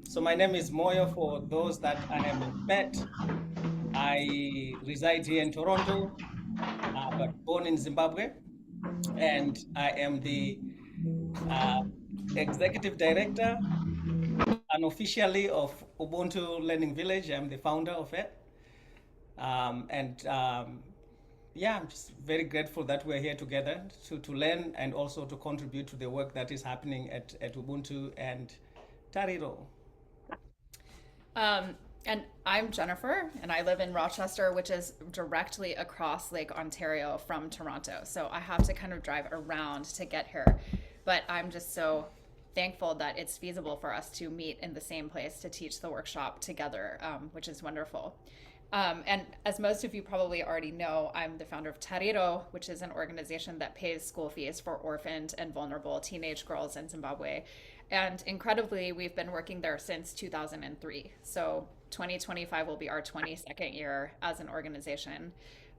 So my name is Moyo. For those that I haven't met, I reside here in Toronto, but born in Zimbabwe, and I am the uh, executive director unofficially of Ubuntu Learning Village. I'm the founder of it, and yeah, I'm just very grateful that we're here together to learn and also to contribute to the work that is happening at Ubuntu and Tariro. Um, and I'm Jennifer, and I live in Rochester, which is directly across Lake Ontario from Toronto. So I have to kind of drive around to get here. But I'm just so thankful that it's feasible for us to meet in the same place to teach the workshop together, which is wonderful. And as most of you probably already know, I'm the founder of Tariro, which is an organization that pays school fees for orphaned and vulnerable teenage girls in Zimbabwe. And incredibly, we've been working there since 2003. So 2025 will be our 22nd year as an organization.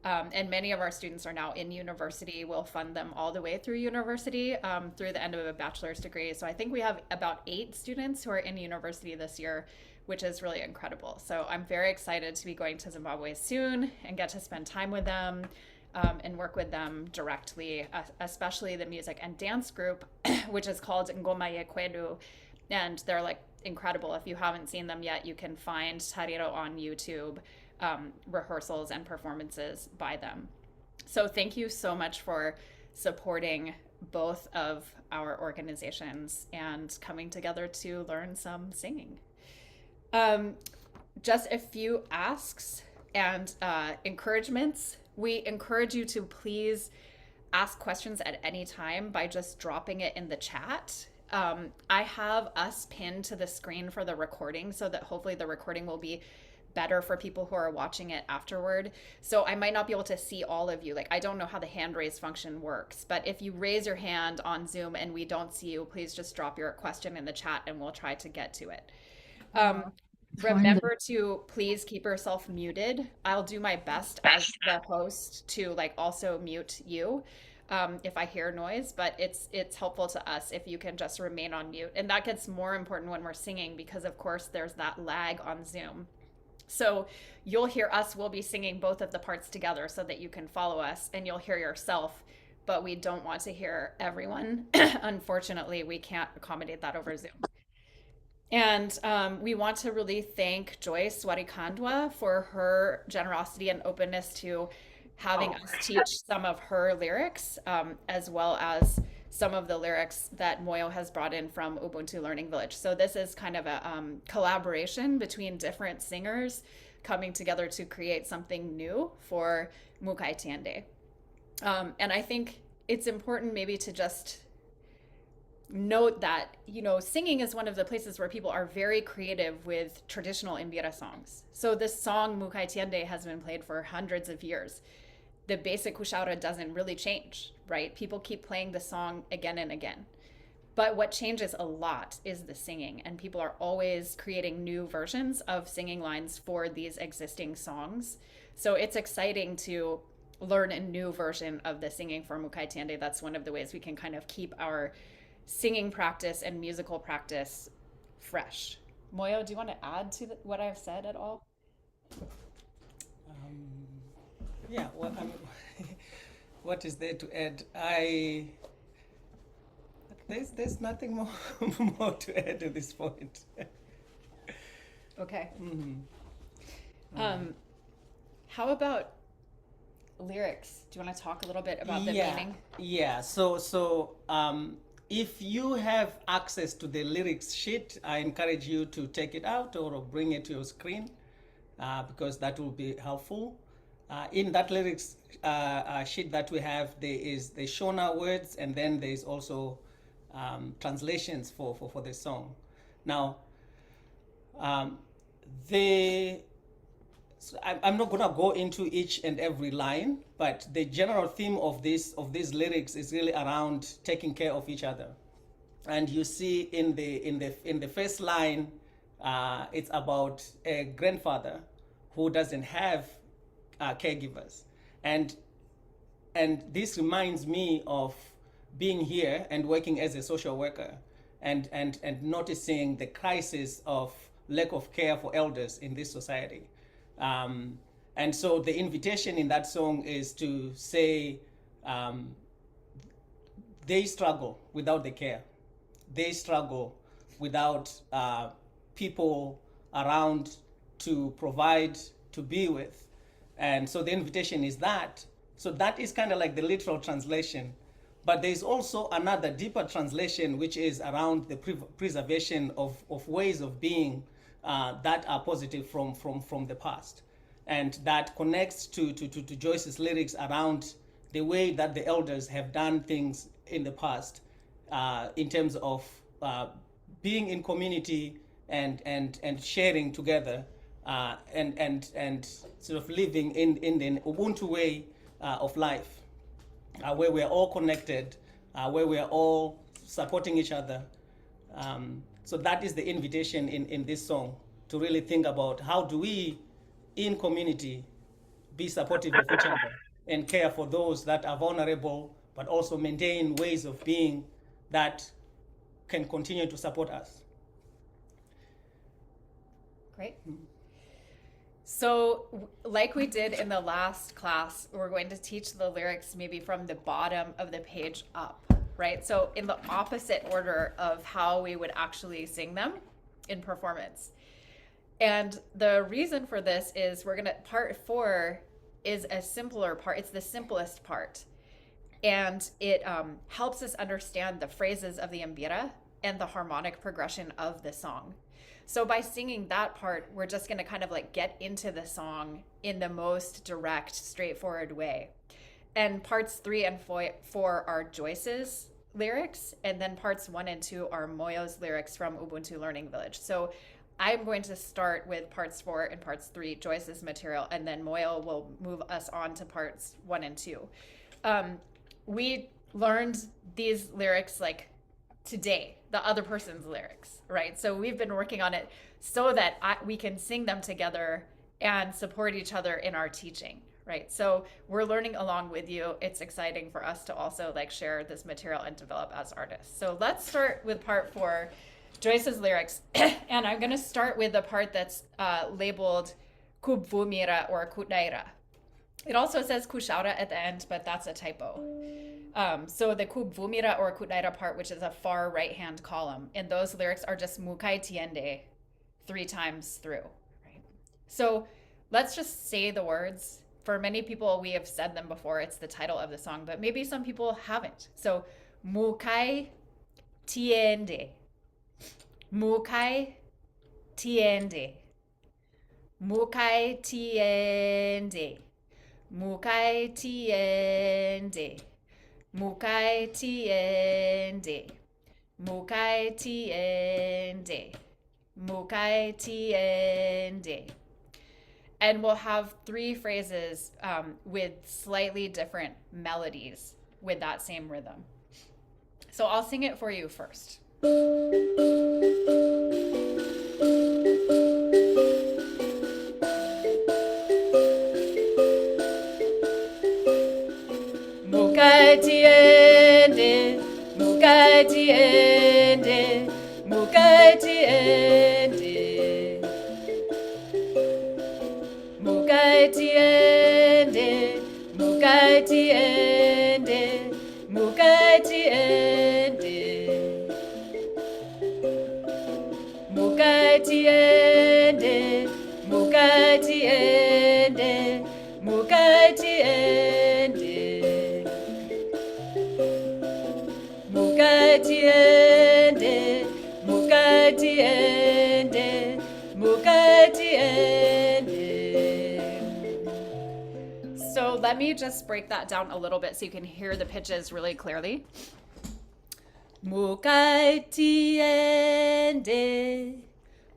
And many of our students are now in university. We'll fund them all the way through university through the end of a bachelor's degree. So I think we have about 8 students who are in university this year, which is really incredible. So I'm very excited to be going to Zimbabwe soon and get to spend time with them and work with them directly, especially the music and dance group, which is called Ngoma Yekwedu. And they're like incredible. If you haven't seen them yet, you can find Tariro on YouTube, rehearsals and performances by them. So thank you so much for supporting both of our organizations and coming together to learn some singing. Um, just a few asks and encouragements. We encourage you to please ask questions at any time by just dropping it in the chat. I have us pinned to the screen for the recording so that hopefully the recording will be better for people who are watching it afterward. So I might not be able to see all of you. Like, I don't know how the hand raise function works, but if you raise your hand on Zoom and we don't see you, please just drop your question in the chat and we'll try to get to it. Um, Find the Remember to please keep yourself muted. I'll do my best as the host to like also mute you if I hear noise, but it's helpful to us if you can just remain on mute. And that gets more important when we're singing because of course there's that lag on Zoom. So you'll hear us, we'll be singing both of the parts together so that you can follow us and you'll hear yourself, but we don't want to hear everyone. Unfortunately, we can't accommodate that over Zoom. And we want to really thank Joyce Warikandwa for her generosity and openness to having us teach some of her lyrics, as well as some of the lyrics that Moyo has brought in from Ubuntu Learning Village. So this is kind of a collaboration between different singers coming together to create something new for Mukai Tiende. And I think it's important maybe to just note that singing is one of the places where people are very creative with traditional Imbira songs. So this song Mukai Tiende has been played for hundreds of years. The basic kushara doesn't really change, right? People keep playing the song again and again. But what changes a lot is the singing, and people are always creating new versions of singing lines for these existing songs. So it's exciting to learn a new version of the singing for Mukai Tiende. That's one of the ways we can kind of keep our singing practice and musical practice fresh. Moyo, do you want to add to what I've said at all? Um, yeah, well, what is there to add? I there's nothing more more to add at this point. Okay. Mhm. Um, how about lyrics? Do you want to talk a little bit about the Yeah, meaning? yeah. So if you have access to the lyrics sheet, I encourage you to take it out or bring it to your screen because that will be helpful. In that lyrics sheet that we have, there is the Shona words, and then there is also translations for the song. Now, um, the so I'm not gonna go into each and every line, but the general theme of these lyrics is really around taking care of each other. And you see in the first line, it's about a grandfather who doesn't have caregivers, and and this reminds me of being here and working as a social worker. and noticing the crisis of lack of care for elders in this society. And so the invitation in that song is to say, they struggle without the care. They struggle without people around to provide, to be with. And so the invitation is that. So that is kind of like the literal translation. But there's also another deeper translation, which is around the preservation of ways of being that are positive from the past. And that connects to Joyce's lyrics around the way that the elders have done things in the past, in terms of being in community and sharing together, and sort of living in the Ubuntu way of life, where we're all connected, where we're all supporting each other. So that is the invitation in this song, to really think about how do we, in community, be supportive of each other and care for those that are vulnerable, but also maintain ways of being that can continue to support us. Great. So, like we did in the last class, we're going to teach the lyrics maybe from the bottom of the page up, right? So, in the opposite order of how we would actually sing them in performance. And the reason for this is part 4 is a simpler part. It's the simplest part. And it helps us understand the phrases of the mbira and the harmonic progression of the song. So by singing that part, we're just going to kind of like get into the song in the most direct, straightforward way. And parts 3 and 4 are Joyce's lyrics, and then parts 1 and 2 are Moyo's lyrics from Ubuntu Learning Village. So I'm going to start with parts 4 and parts 3, Joyce's material, and then Moyo will move us on to parts 1 and 2. We learned these lyrics like today, the other person's lyrics, right? So we've been working on it so that we can sing them together and support each other in our teaching, right? So we're learning along with you. It's exciting for us to also like share this material and develop as artists. So let's start with part 4, Joyce's lyrics. And I'm going to start with the part that's labeled Kubvumira or Kutnaira. It also says Kushaura at the end, but that's a typo. So the Kubvumira or Kutnaira part, which is a far right-hand column, and those lyrics are just Mukai Tiende 3 times through. Right? So let's just say the words. For many people, we have said them before. It's the title of the song, but maybe some people haven't. So Mukai Tiende. Mukai Tiende. Mukai Tiende. Mukai Tiende. Mukai Tiende. Mukai Tiende. Mukai Tiende. And we'll have 3 phrases with slightly different melodies with that same rhythm. So I'll sing it for you first. Mukai Tiende, Mukai Tiende, Mukai Tiende. Mukai Tiende, Mukai Tiende, Mukai Tiende. Mukai Tiende, Mukai Tiende, Mukai Tiende. Mukai Tiende, Mukai Tiende, Mukai Tiende. So let me just break that down a little bit so you can hear the pitches really clearly. Mukai Tiende,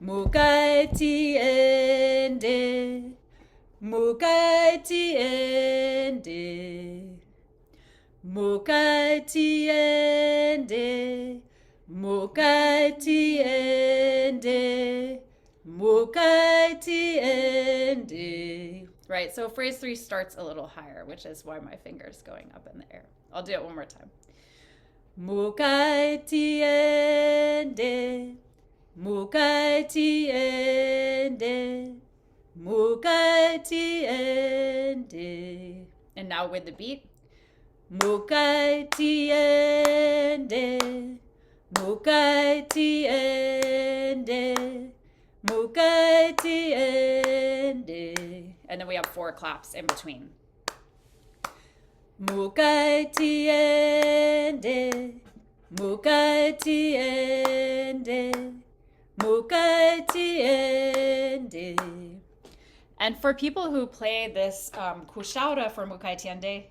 Mukai Tiende, Mukai Tiende. Mukai Tiende, Mukai Tiende, Mukai Tiende. Right, so phrase 3 starts a little higher, which is why my finger's going up in the air. I'll do it one more time. Mukai tiende, Mukai tiende, Mukai tiende. And now with the beat. Mukai tiende, Mukai tiende, Mukai tiende. And then we have 4 claps in between. Mukai tiende, Mukai tiende, Mukai tiende. And for people who play this kushaura for Mukai Tiende,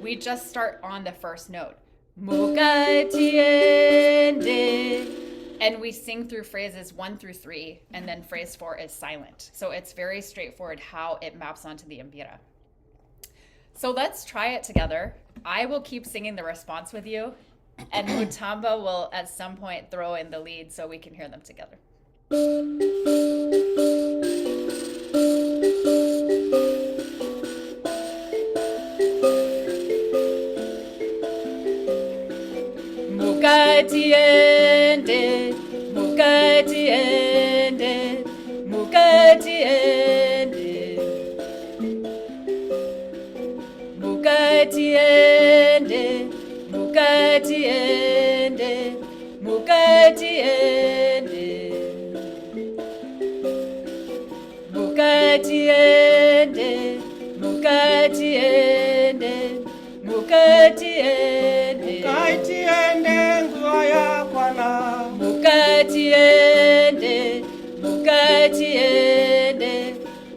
we just start on the first note. Mukai Tiende. And we sing through phrases 1 through 3, and then phrase 4 is silent. So it's very straightforward how it maps onto the Mbira. So let's try it together. I will keep singing the response with you, and Mutamba will at some point throw in the lead so we can hear them together. Mukai tiende, Mukai tiende, Mukai tiende, Mukai tiende, Mukai tiende, Mukai tiende, Mukai tiende, Mukai tiende, Mukai tiende, Mukai tiende nguva yakwana. Mukai tiende, Mukai tiende,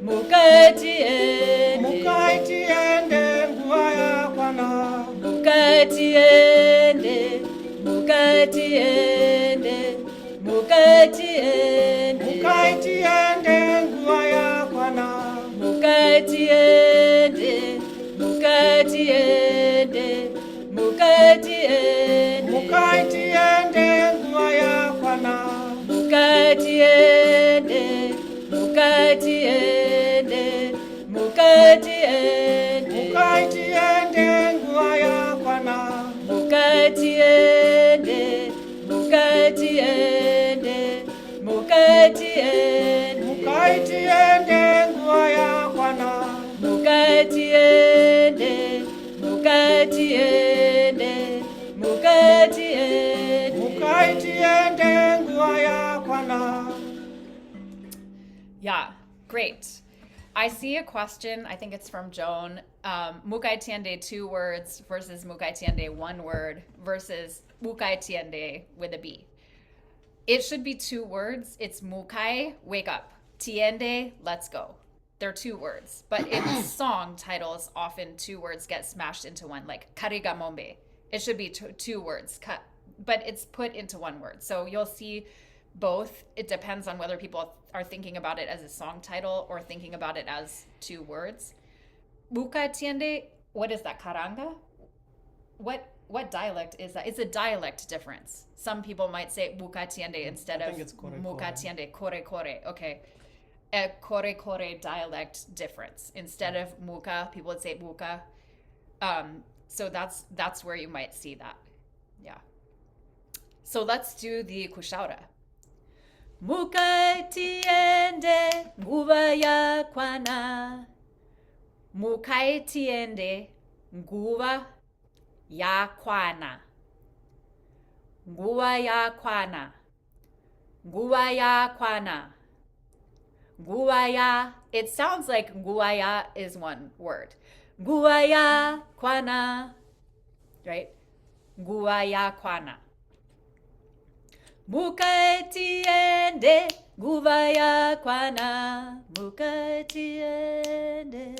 Mukai tiende, Mukai tiende nguva yakwana. Mukai tiende, Mukai tiende, Mukai tiende, Mukai tiende nguva yakwana. Mukai tiende, Mukai tiende, Mukai tiende, Mukai tiende nguva yakwana. Mukai tiende, Mukai tiende, Mukai tiende, Mukai tiende nguva yakwana. Mukai tiende, Mukai tiende, Mukai tiende, Mukai tiende nguva yakwana. Mukai tiende, Mukai tiende, Mukai tiende. Mukai tiende nguva yakwana. Yeah, great. I see a question, I think it's from Joan. Mukai tiende 2 words versus Mukai tiende 1 word versus Mukai tiende with a B. It should be 2 words. It's Mukai, wake up. Tiende, let's go. They're 2 words. But in song titles, often 2 words get smashed into one, like karigamombe. It should be 2 words, but it's put into 1 word. So you'll see both. It depends on whether people are thinking about it as a song title or thinking about it as 2 words. Mukai tiende, what is that? Karanga? What dialect is that? It's a dialect difference. Some people might say mukai tiende instead of mukai tiende, kore kore. Okay. A kore kore dialect difference. Instead of muka, people would say muka. So that's where you might see that. Yeah. So let's do the kushaura. Mukai tiende, nguva ya kwana. Mukai tiende, nguva ya kwana. Nguva ya kwana. Nguva ya kwana. Nguva ya. It sounds like nguva ya is 1 word. Nguva ya kwana. Right? Nguva ya kwana. Mukai tiende, nguva ya kwana. Mukai tiende,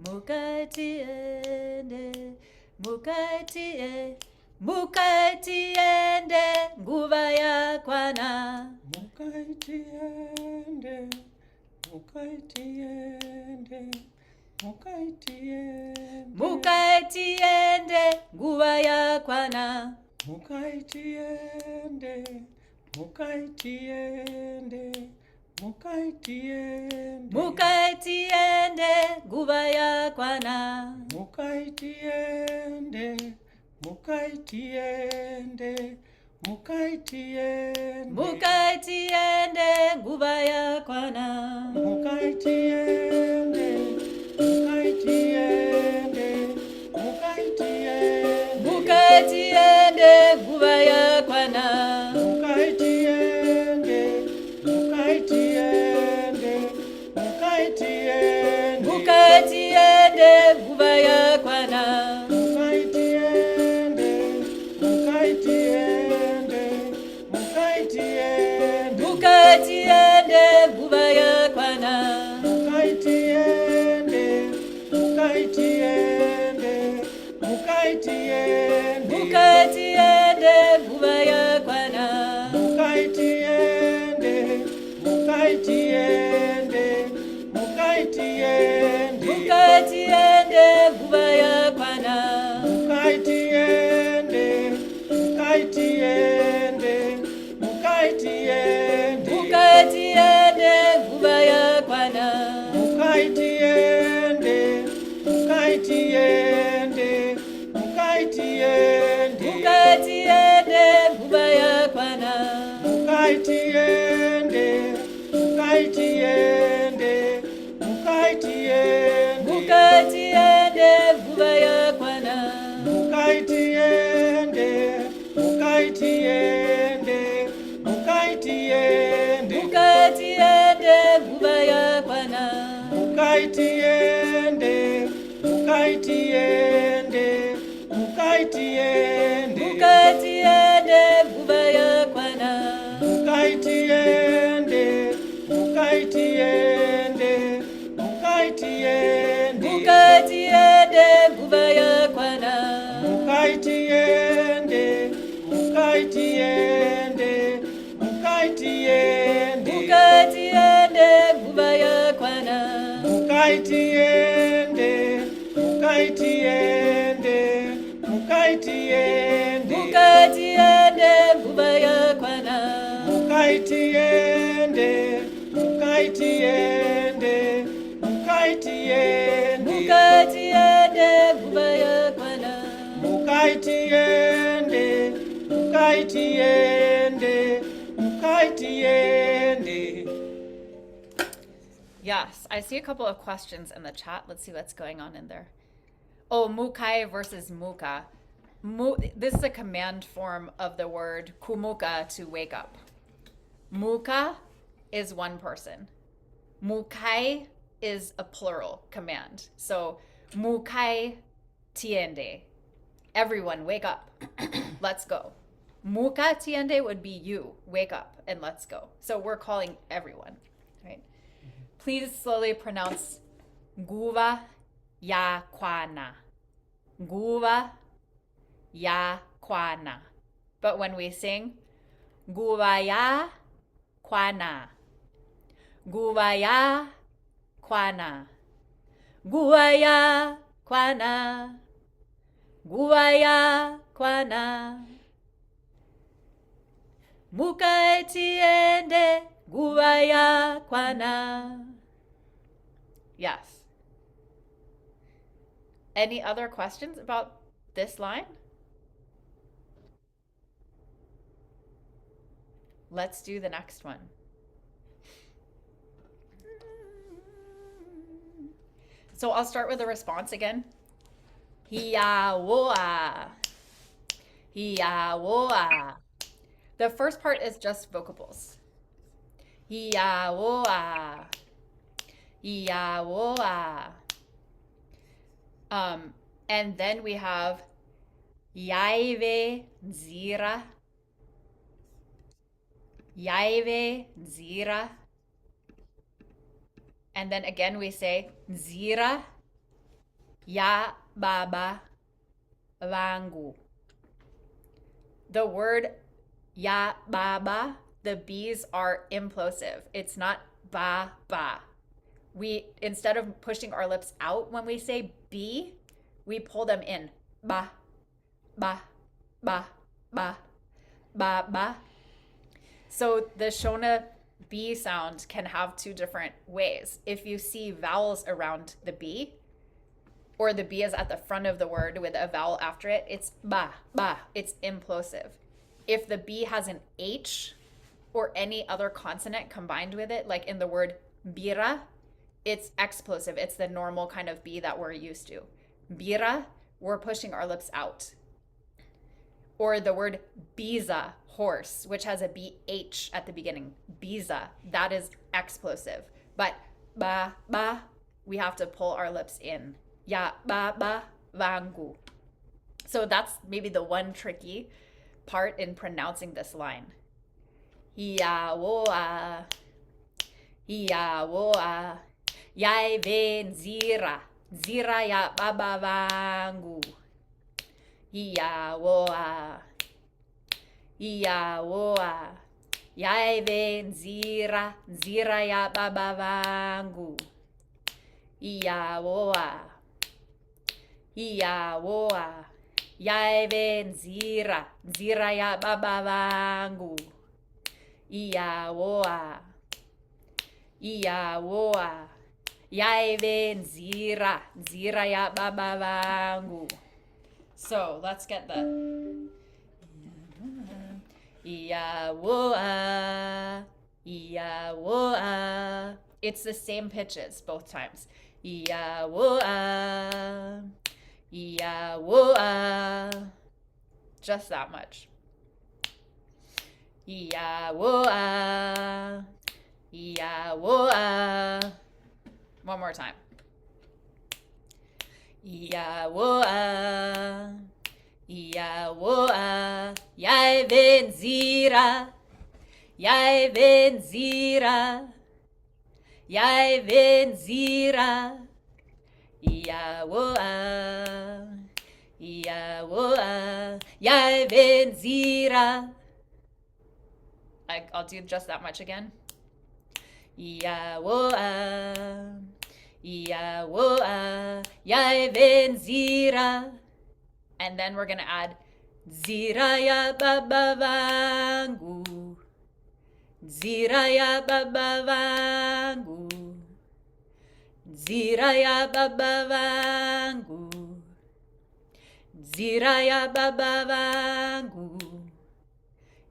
Mukai tiende, Mukai tiende, Mukai tiende, nguva ya kwana. Mukai tiende, Mukai tiende, Mukai tiende, Mukai tiende, nguva ya kwana. Mukai tiende, Mukai tiende, Mukai tiende. Mukai tiende, gubaya kwana. Mukai tiende. Mukai tiende. Mukai tiende. Mukai tiende, gubaya kwana. Mukai tiende. Mukai tiende. Mukai tiende. Mukai tiende, gubaya kwana. Mukai tiende. Mukai tiende. Mukai tiende. Mukai tiende, gubaya kwana. Mukai tiende. Mukai tiende. Mukai tiende. Mukai tiende, gubaya kwana. Mukai tiende. Mukai tiende. Mukai tiende. Mukai tiende, gubaya kwana. Mukai tiende. Mukai tiende. Mukai tiende. Mukai tiende, gubaya kwana. Mukai tiende. Mukai tiende. Mukai tiende. Mukai tiende, gubaya kwana. Mukai tiende. Mukai tiende. Mukai tiende. Mukai tiende, gubaya kwana. Mukai tiende. Mukai tiende. Mukai tiende. Mukai tiende, gubaya kwana. Mukai tiende. Mukai tiende. Mukai tiende. Mukai tiende, gubaya kwana. Mukai tiende. Mukai tiende. Mukai tiende. Mukai tiende, gubaya kwana. Mukai tiende. Mukai tiende. Mukai tiende. Mukai tiende, gubaya kwana. Mukai tiende. Mukai tiende. Mukai tiende. Mukai tiende, gubaya kwana. Mukai tiende. Mukai tiende. Mukai tiende. Mukai tiende, gubaya kwana. Mukai tiende. Mukai tiende. Mukai tiende. Mukai tiende, gubaya kwana. Mukai tiende. Mukai tiende. Mukai tiende. Yes, I see a couple of questions in the chat. Let's see what's going on in there. Oh, Mukai versus Muka. This is a command form of the word kumuka, to wake up. Muka is one person. Mukai is a plural command. So Mukai tiende. Everyone wake up. Let's go. Muka tiende would be you. Wake up and let's go. So we're calling everyone, right? Please slowly pronounce guva ya kwana. Guva ya kwana. But when we sing, guva ya kwana. Guva ya kwana. Guva ya kwana. Guva ya kwana. Mukai tiende, guva ya kwana. Yes. Any other questions about this line? Let's do the next one. So I'll start with a response again. Hiawoa. Hiawoa. The first part is just vocables. Hiawoa. Hiawoa. And then we have Yaive Zira. Yaive Zira. And then again we say Zira Ya Baba Vangu. The word Ya Baba, the B's are implosive. It's not ba ba. We, instead of pushing our lips out when we say B, we pull them in. Ba, ba, ba, ba, ba, ba. So the Shona B sound can have two different ways. If you see vowels around the B, or the B is at the front of the word with a vowel after it, it's ba, ba, it's implosive. If the B has an H or any other consonant combined with it, like in the word bira, it's explosive. It's the normal kind of B that we're used to. Bira, we're pushing our lips out. Or the word biza, horse, which has a BH at the beginning. Biza, that is explosive. But ba, ba, we have to pull our lips in. Ya, ba, ba, vangu. So that's maybe the one tricky part in pronouncing this line. Ya, wo, ya, wo, yai, ven, zira. Zira, ya, ba, ba, vangu. Iawoa, Iawoa, yai ven zira, zira ya baba vangu. Iawoa, Iawoa, yai ven zira, zira ya baba vangu. Iawoa, Iawoa, yai ven zira, zira ya baba vangu. So let's get the Iawoa, Iawoa. It's the same pitches both times. Iawoa, Iawoa. Just that much. Iawoa, Iawoa. One more time. Iawoa, Iawoa, yai ven zira, yai ven zira, yai ven zira. Iawoa, Iawoa, yai ven zira. I'll do just that much again. Iawoa, Iawoa, yai ven zira. And then we're going to add zira ya baba vangu. Zira ya baba vangu. Zira ya baba vangu. Zira ya baba vangu.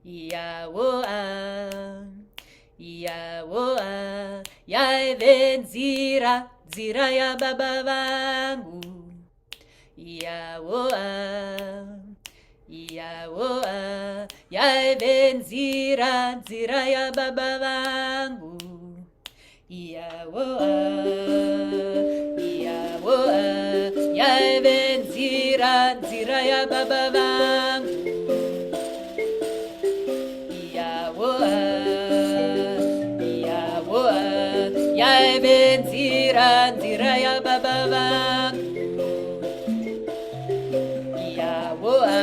Iawoa, Iawoa, yai ven zira. Zira ya baba vangu. Iawoa, Iawoa, yai ven zira. Zira ya baba vangu. Iawoa, Iawoa, yai ven zira. Zira ya baba vangu. Iawoa, Iawoa, yai ven zira. Zira ya baba vangu. Iawoa,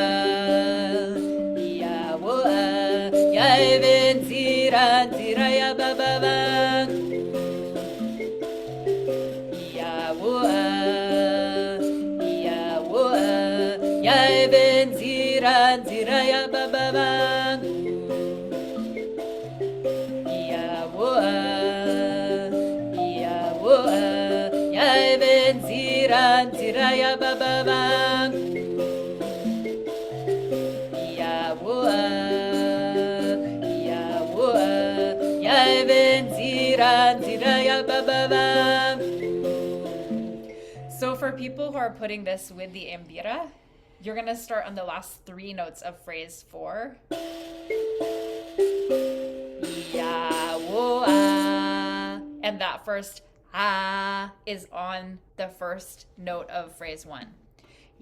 Iawoa, yai ven zira. Zira ya baba vangu. Iawoa, Iawoa, yai ven zira. Zira ya baba vangu. Iawoa, Iawoa, yai ven zira. Zira ya baba vangu. Iawoa, Iawoa, yai ven zira. Zira ya baba vangu. So for people who are putting this with the Mbira, you're going to start on the last three notes of phrase 4. Iawoa. And that first is on the first note of phrase 1.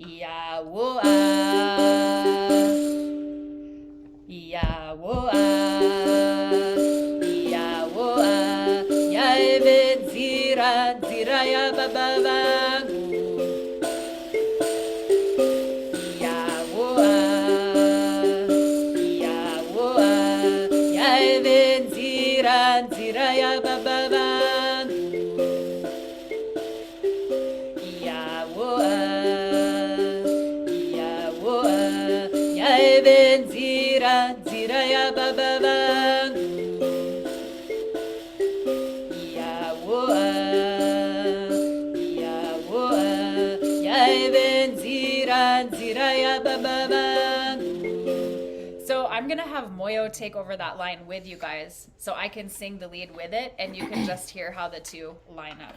Iawoa, Iawoa, Iawoa, yai ven zira. Zira ya baba vangu. Iawoa, Iawoa, yai ven zira. Zira ya baba vangu. Iawoa, Iawoa, yai ven zira. Zira ya baba vangu. Moyo take over that line with you guys so I can sing the lead with it and you can just hear how the two line up.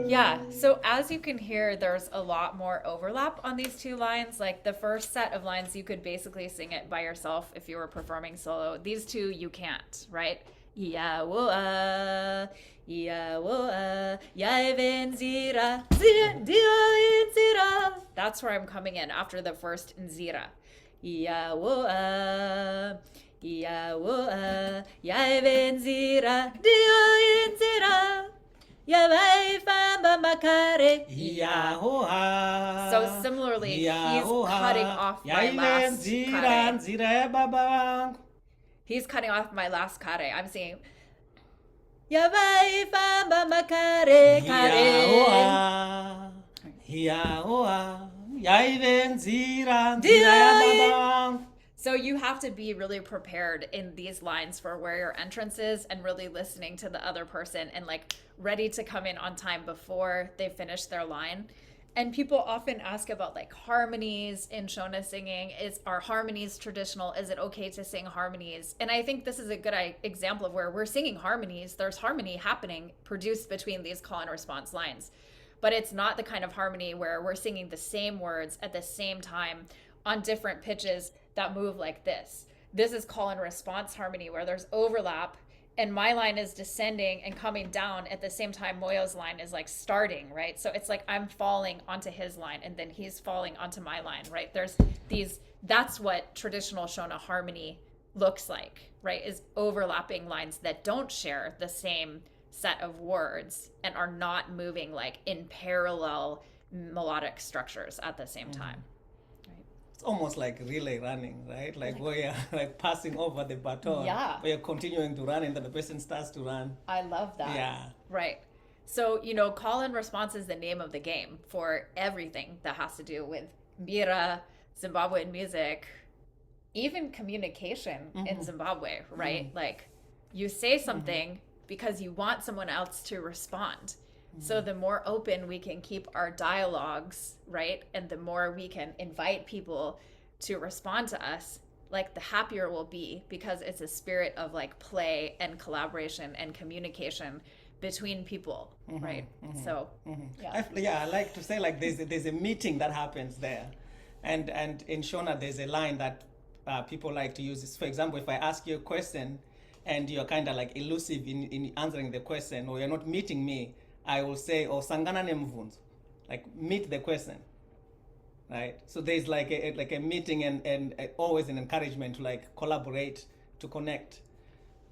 Yeah, so as you can hear, there's a lot more overlap on these two lines. Like the first set of lines, you could basically sing it by yourself if you were performing solo. These two, you can't, right? Ya wo ya wo ya zira zira. That's where I'm coming in after the first nzira. Ya wo ya zira zira. So similarly, he's cutting off my last kare. He's cutting off my last kare. I'm singing. So you have to be really prepared in these lines for where your entrance is and really listening to the other person and like ready to come in on time before they finish their line. And people often ask about like harmonies in Shona singing. Are harmonies traditional? Is it okay to sing harmonies? And I think this is a good example of where we're singing harmonies. There's harmony happening, produced between these call and response lines. But it's not the kind of harmony where we're singing the same words at the same time on different pitches that move like this. This is call and response harmony where there's overlap and my line is descending and coming down at the same time Moyo's line is like starting, right? So it's like I'm falling onto his line and then he's falling onto my line, right? There's these, that's what traditional Shona harmony looks like, right? Is overlapping lines that don't share the same set of words and are not moving like in parallel melodic structures at the same time. It's almost like relay running, right? Like where you're like passing over the baton. Yeah. Where you're continuing to run and then the person starts to run. I love that. Yeah. Right. So, you know, call and response is the name of the game for everything that has to do with Mira, Zimbabwean music, even communication in Zimbabwe, right? Like you say something because you want someone else to respond. So the more open we can keep our dialogues, right? And the more we can invite people to respond to us, like the happier we'll be, because it's a spirit of like play and collaboration and communication between people, right? So I like to say like there's a meeting that happens there, and in Shona there's a line that people like to use. For example, if I ask you a question and you're kind of like elusive in answering the question, or you're not meeting me, I will say, "Oh, sangana ne mvunzo," like meet the question, right? So there's like a meeting and always an encouragement to like collaborate, to connect,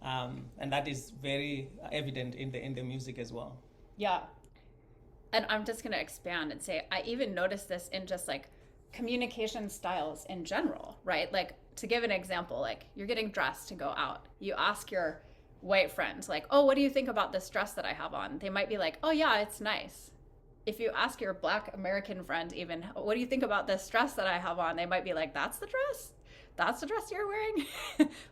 and that is very evident in the music as well. yeah. And I'm just going to expand and say, I even noticed this in just like communication styles in general, right? Like, to give an example, like you're getting dressed to go out. You ask your white friend, like, oh, what do you think about this dress that I have on? They might be like, oh, yeah, it's nice. If you ask your Black American friend, even, what do you think about this dress that I have on? They might be like, that's the dress? That's the dress you're wearing?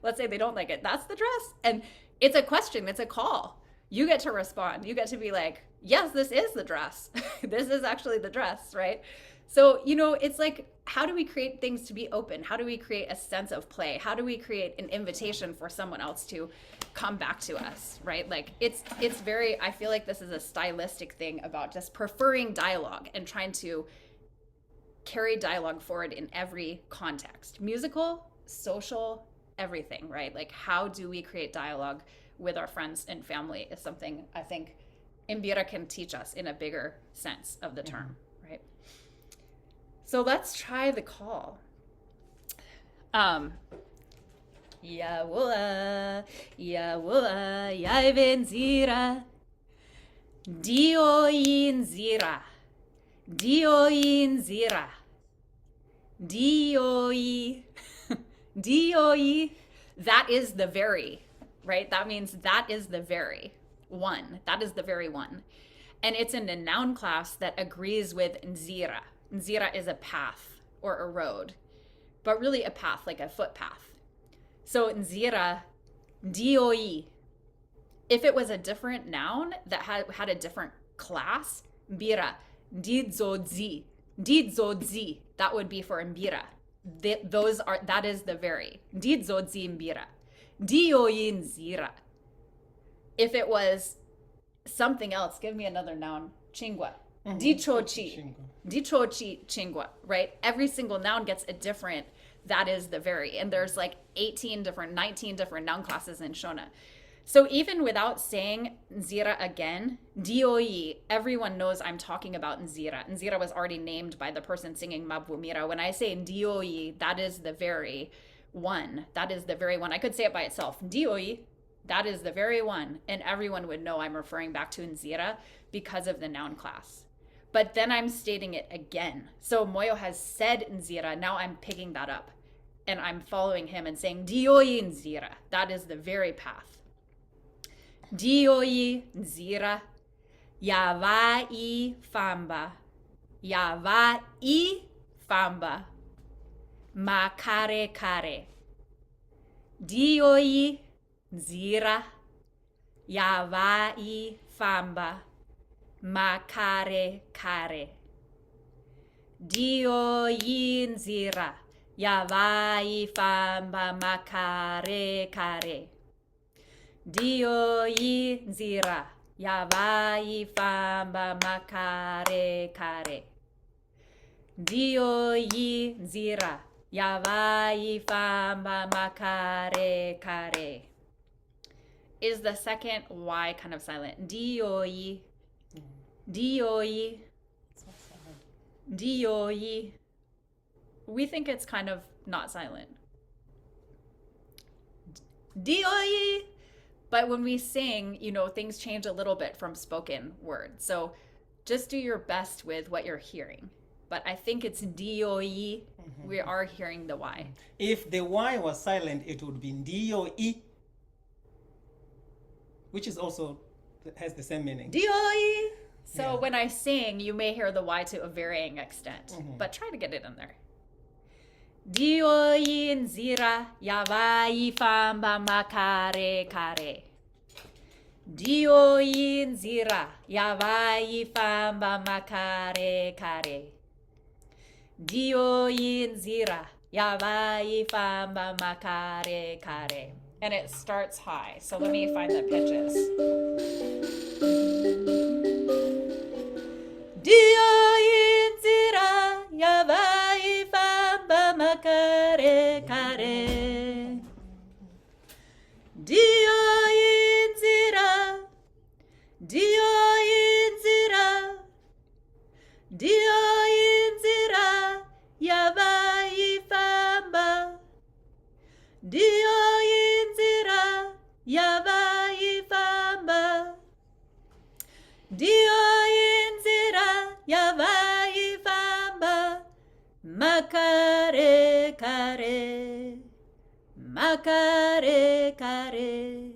Let's say they don't like it. That's the dress? And it's a question, it's a call. You get to respond. You get to be like, yes, this is the dress. This is actually the dress, right? So, it's like, how do we create things to be open? How do we create a sense of play? How do we create an invitation for someone else to come back to us, right? Like, it's very, I feel like this is a stylistic thing about just preferring dialogue and trying to carry dialogue forward in every context. Musical, social, everything, right? Like, how do we create dialogue with our friends and family is something I think Mbira can teach us in a bigger sense of the term, right? So let's try the call. Yawoa, yawoa, yaivenzira. Dio inzira. Dio inzira. Dio Dioi. That is the very, right? That means that is the very one. That is the very one. And it's in a noun class that agrees with nzira. Nzira is a path or a road, but really a path, like a footpath. So nzira, dioi. If it was a different noun that had a different class, mbira, didzozi. Didzozi, that would be for mbira. That is the very. Didzozi mbira. Dioi nzira. If it was something else, give me another noun. Chingwa. Dichochi. Dichochi chingwa, right? Every single noun gets a different, that is the very. And there's like 19 different noun classes in Shona. So even without saying nzira again, dioi, everyone knows I'm talking about nzira. Nzira was already named by the person singing Mabwumira. When I say dioi, that is the very one. That is the very one. I could say it by itself. Dioi, that is the very one. And everyone would know I'm referring back to nzira because of the noun class. But then I'm stating it again. So Moyo has said nzira. Now I'm picking that up. And I'm following him and saying dioi nzira. That is the very path. Dioi nzira. Yavai famba. Yavai famba. Makare kare. Dioi nzira. Yavai famba. Makare kare. Dioi nzira. Yavai famba makare kare. Dioi nzira. Yavai famba makare kare. Dioi nzira. Yavai famba makare kare. Is the second Y kind of silent? Dioi. Dioi. Dioi. We think it's kind of not silent. Dioi. But when we sing, things change a little bit from spoken word. So just do your best with what you're hearing. But I think it's dioi. We are hearing the Y. If the Y was silent, it would be dioi, which is also has the same meaning. Dioi. So when I sing, you may hear the Y to a varying extent, but try to get it in there. Dioi nzira yavai famba makare kare. Dio inzira yavaifamba makare kare. Dio inzira yavaifamba makare kare. And it starts high. So let me find the pitches. Dio inzira yavaifamba makare kare. Dio inzira, Dio inzira, Dio inzira yavaifamba. Dio inzira yavaifamba. Dio inzira yavaifamba. Makare kare. Makare kare.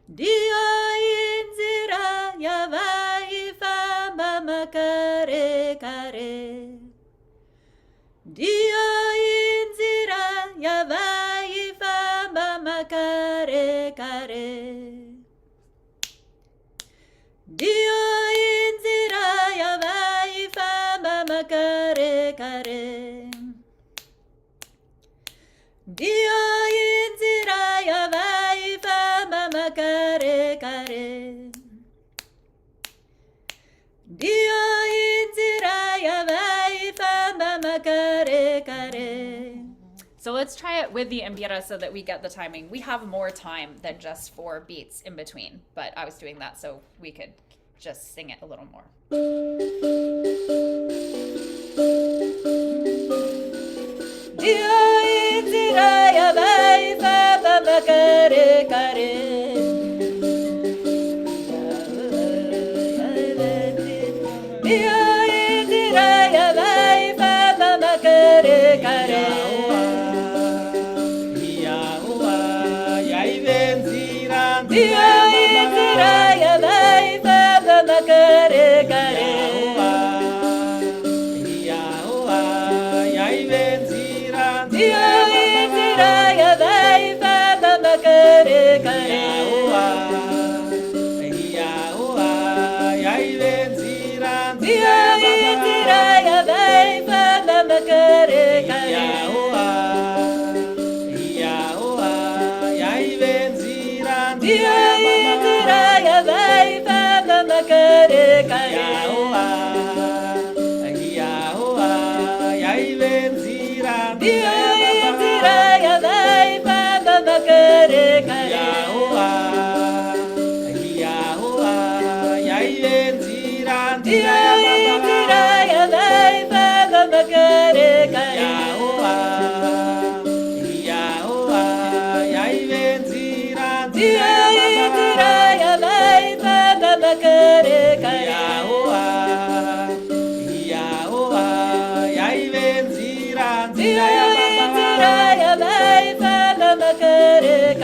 Dio inzira yavaifamba makare kare. Dio inzira yavaifamba makare kare. Dio inzira yavaifamba makare kare. Dio inzira yavaifamba makare kare. Dio inzira yavaifamba makare kare. So let's try it with the embira so that we get the timing. We have more time than just 4 beats in between, but I was doing that so we could just sing it a little more. Dio inzira yavaifamba makare kare. Dio inzira yavaifamba makare kare. Dio inzira yavaifamba makare kare. Dio inzira yavaifamba makare kare. Dio inzira yavaifamba makare kare. Dio inzira yavaifamba makare kare. Dio inzira yavaifamba makare kare. Dio inzira yavaifamba makare kare. Dio inzira yavaifamba makare kare. Dio inzira yavaifamba makare kare. Dio inzira yavaifamba makare kare. Dio inzira yavaifamba makare kare. Dio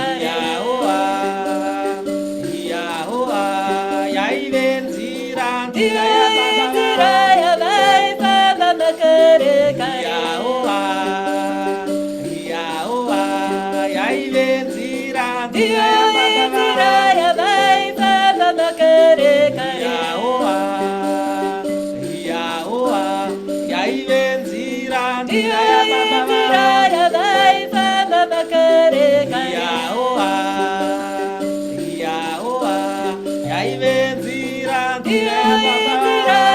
inzira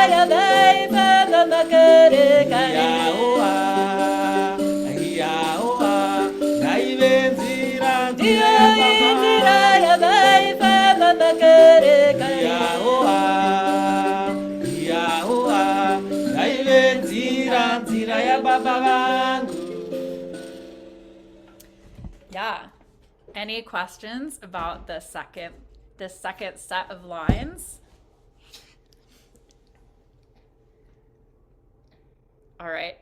yavaifamba makare kare. Dio inzira yavaifamba makare kare. Dio inzira yavaifamba makare kare. Yeah. Any questions about the second set of lines? All right.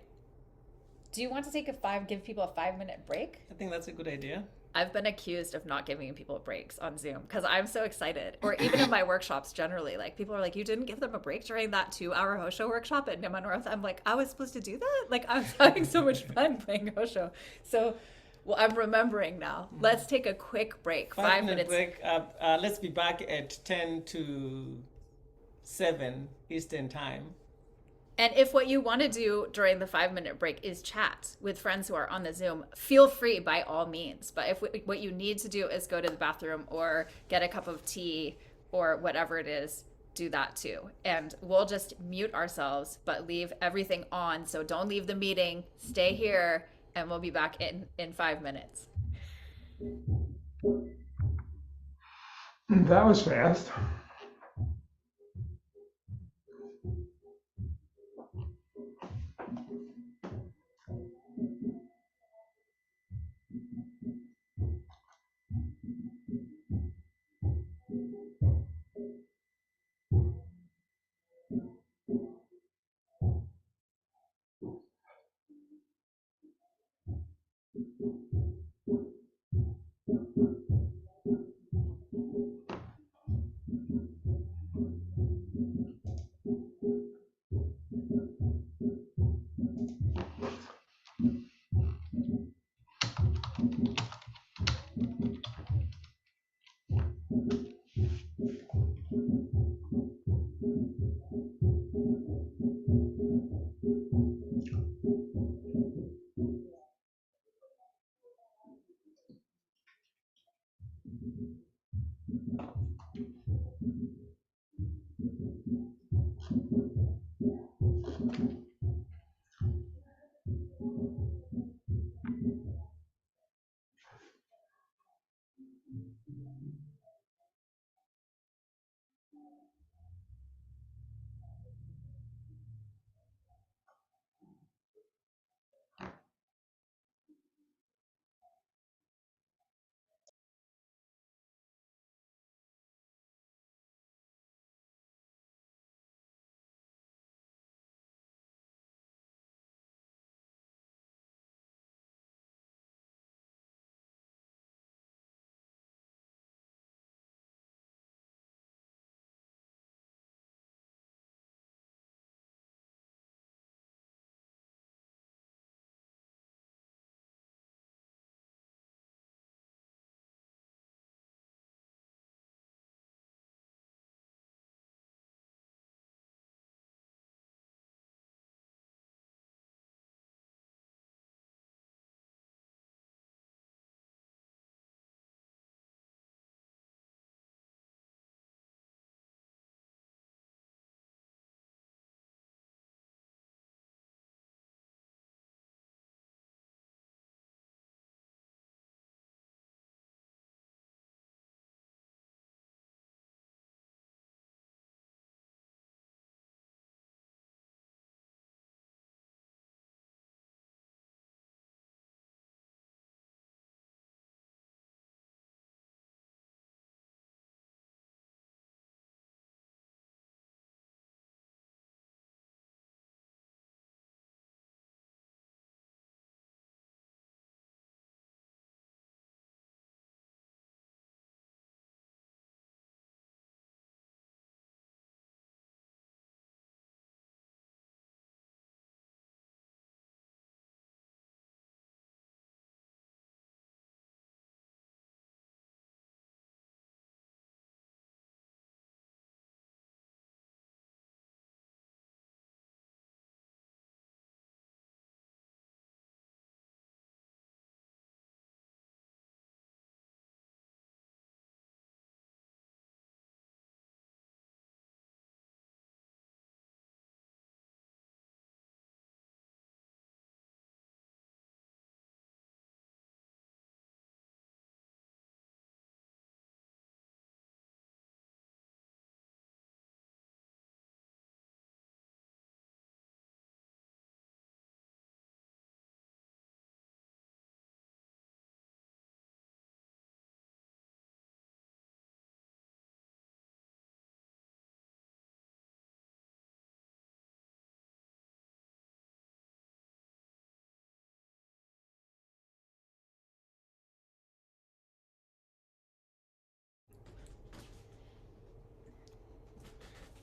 Do you want to give people a 5-minute break? I think that's a good idea. I've been accused of not giving people breaks on Zoom because I'm so excited. Or even in my workshops generally, like people are like, you didn't give them a break during that 2-hour Hosho workshop at Nima North. I'm like, I was supposed to do that? Like I was having so much fun playing Hosho. So Well, I'm remembering now. Let's take a quick break. 5 minute break. Let's be back at 10 to 7 Eastern time. And if what you want to do during the 5 minute break is chat with friends who are on the Zoom, feel free by all means. But if what you need to do is go to the bathroom or get a cup of tea or whatever it is, do that too. And we'll just mute ourselves, but leave everything on. So don't leave the meeting, stay here, and we'll be back in 5 minutes. That was fast.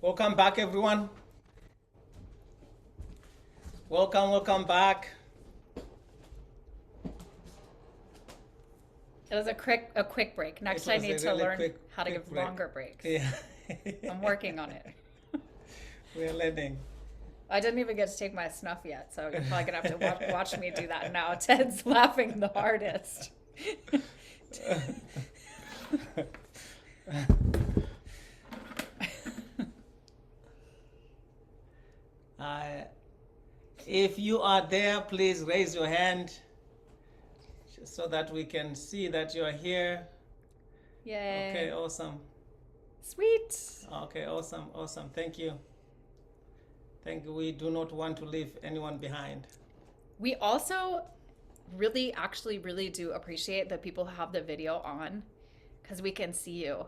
Welcome back, everyone. Welcome back. was a quick break. Next, It I was a need to really learn quick- how to quick give break. longer breaks. Yeah. I'm working on it. We're learning. I didn't even get to take my snuff yet, so you're probably gonna have to watch me do that now. Ted's laughing the hardest. If you are there, please raise your hand just so that we can see that you are here. Yay. Okay, awesome. Sweet. Okay, awesome. Thank you. Thank you. We do not want to leave anyone behind. We also actually really do appreciate that people have the video on because we can see you.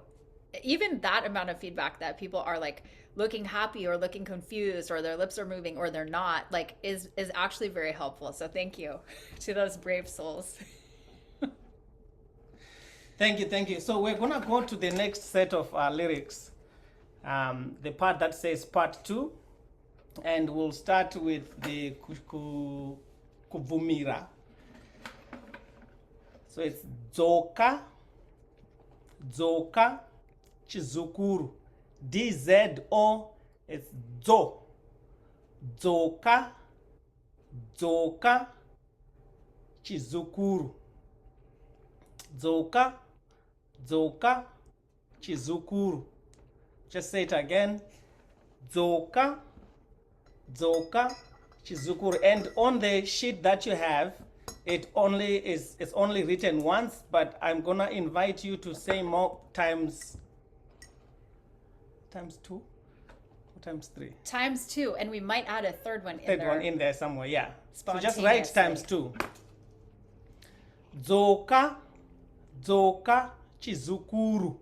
Even that amount of feedback that people are like looking happy or looking confused or their lips are moving or they're not, like is actually very helpful. So thank you to those brave souls. Thank you. So we're gonna go to the next set of lyrics, the part that says part 2, and we'll start with the kuvumira. So it's dzoka, chizukuru. DZO, it's dzo. Dzoka, chizukuru. Dzoka, chizukuru. Just say it again. Dzoka, chizukuru. And on the sheet that you have, it's only written once, but I'm gonna invite you to say more times 2 or times 3. Times 2, and we might add a third one in Third there. one in there somewhere, yeah. So just write times 2. Dzoka, chizukuru.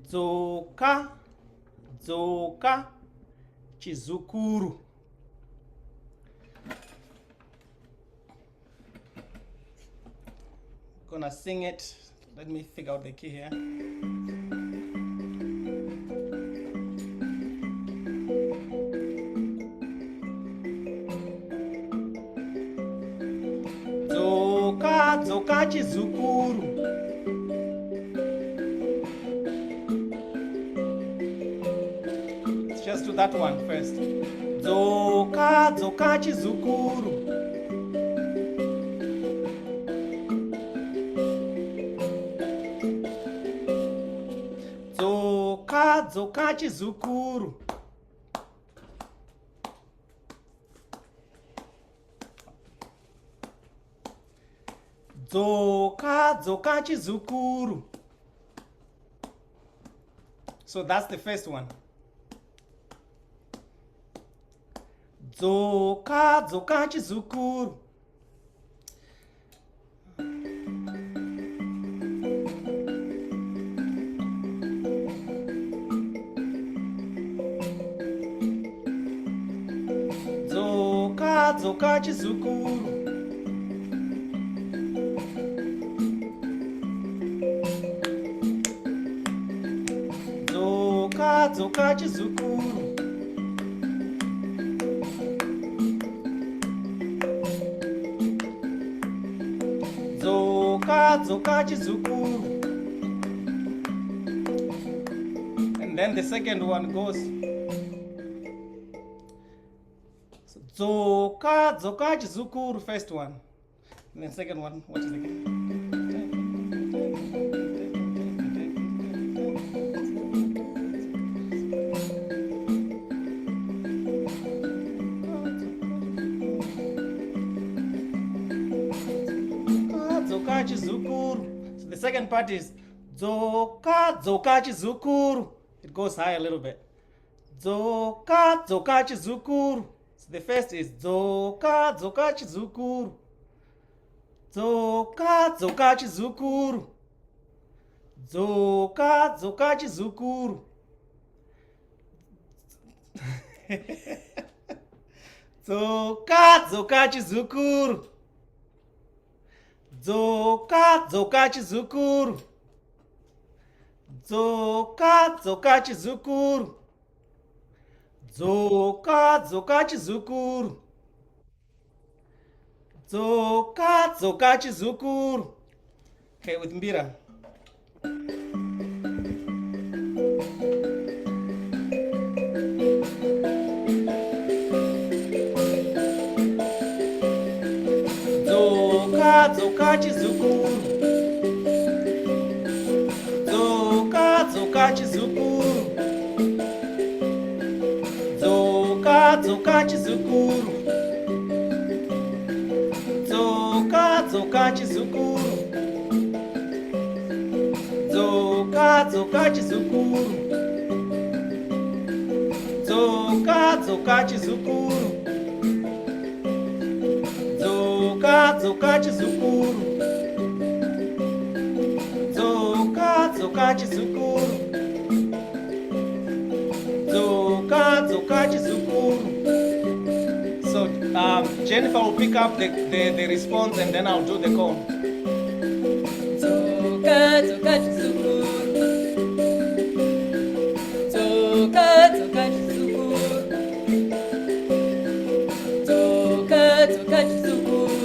Dzoka, chizukuru. Gonna sing it. Let me figure out the key here. Dzoka chizukuru. Let's just do that one first. Dzoka chizukuru. Dzoka chizukuru. Dzoka chizukuru. So that's the first one. Dzoka chizukuru. Dzoka chizukuru. Dzoka chizukuru. Dzoka chizukuru. And then the second one goes. Dzoka chizukuru, first one. And then second one, what is it? Dzoka chizukuru. So the second part is dzoka chizukuru. It goes high a little bit. Dzoka chizukuru. So the first is dzoka chizukuru. Dzoka chizukuru. Dzoka chizukuru. Dzoka chizukuru. Dzoka chizukuru. Dzoka chizukuru. Dzoka chizukuru. Dzoka dzoka chizukuru. Okay, with Mbira. Dzoka dzoka chizukuru. Dzoka dzoka chizukuru. Dzoka dzoka chizukuru. Dzoka dzoka chizukuru. Dzoka dzoka chizukuru. Dzoka dzoka chizukuru. Dzoka dzoka chizukuru. Dzoka dzoka chizukuru. Dzoka dzoka chizukuru. So Jennifer will pick up the response and then I'll do the call. Dzoka dzoka chizukuru. Dzoka dzoka chizukuru. Dzoka dzoka chizukuru.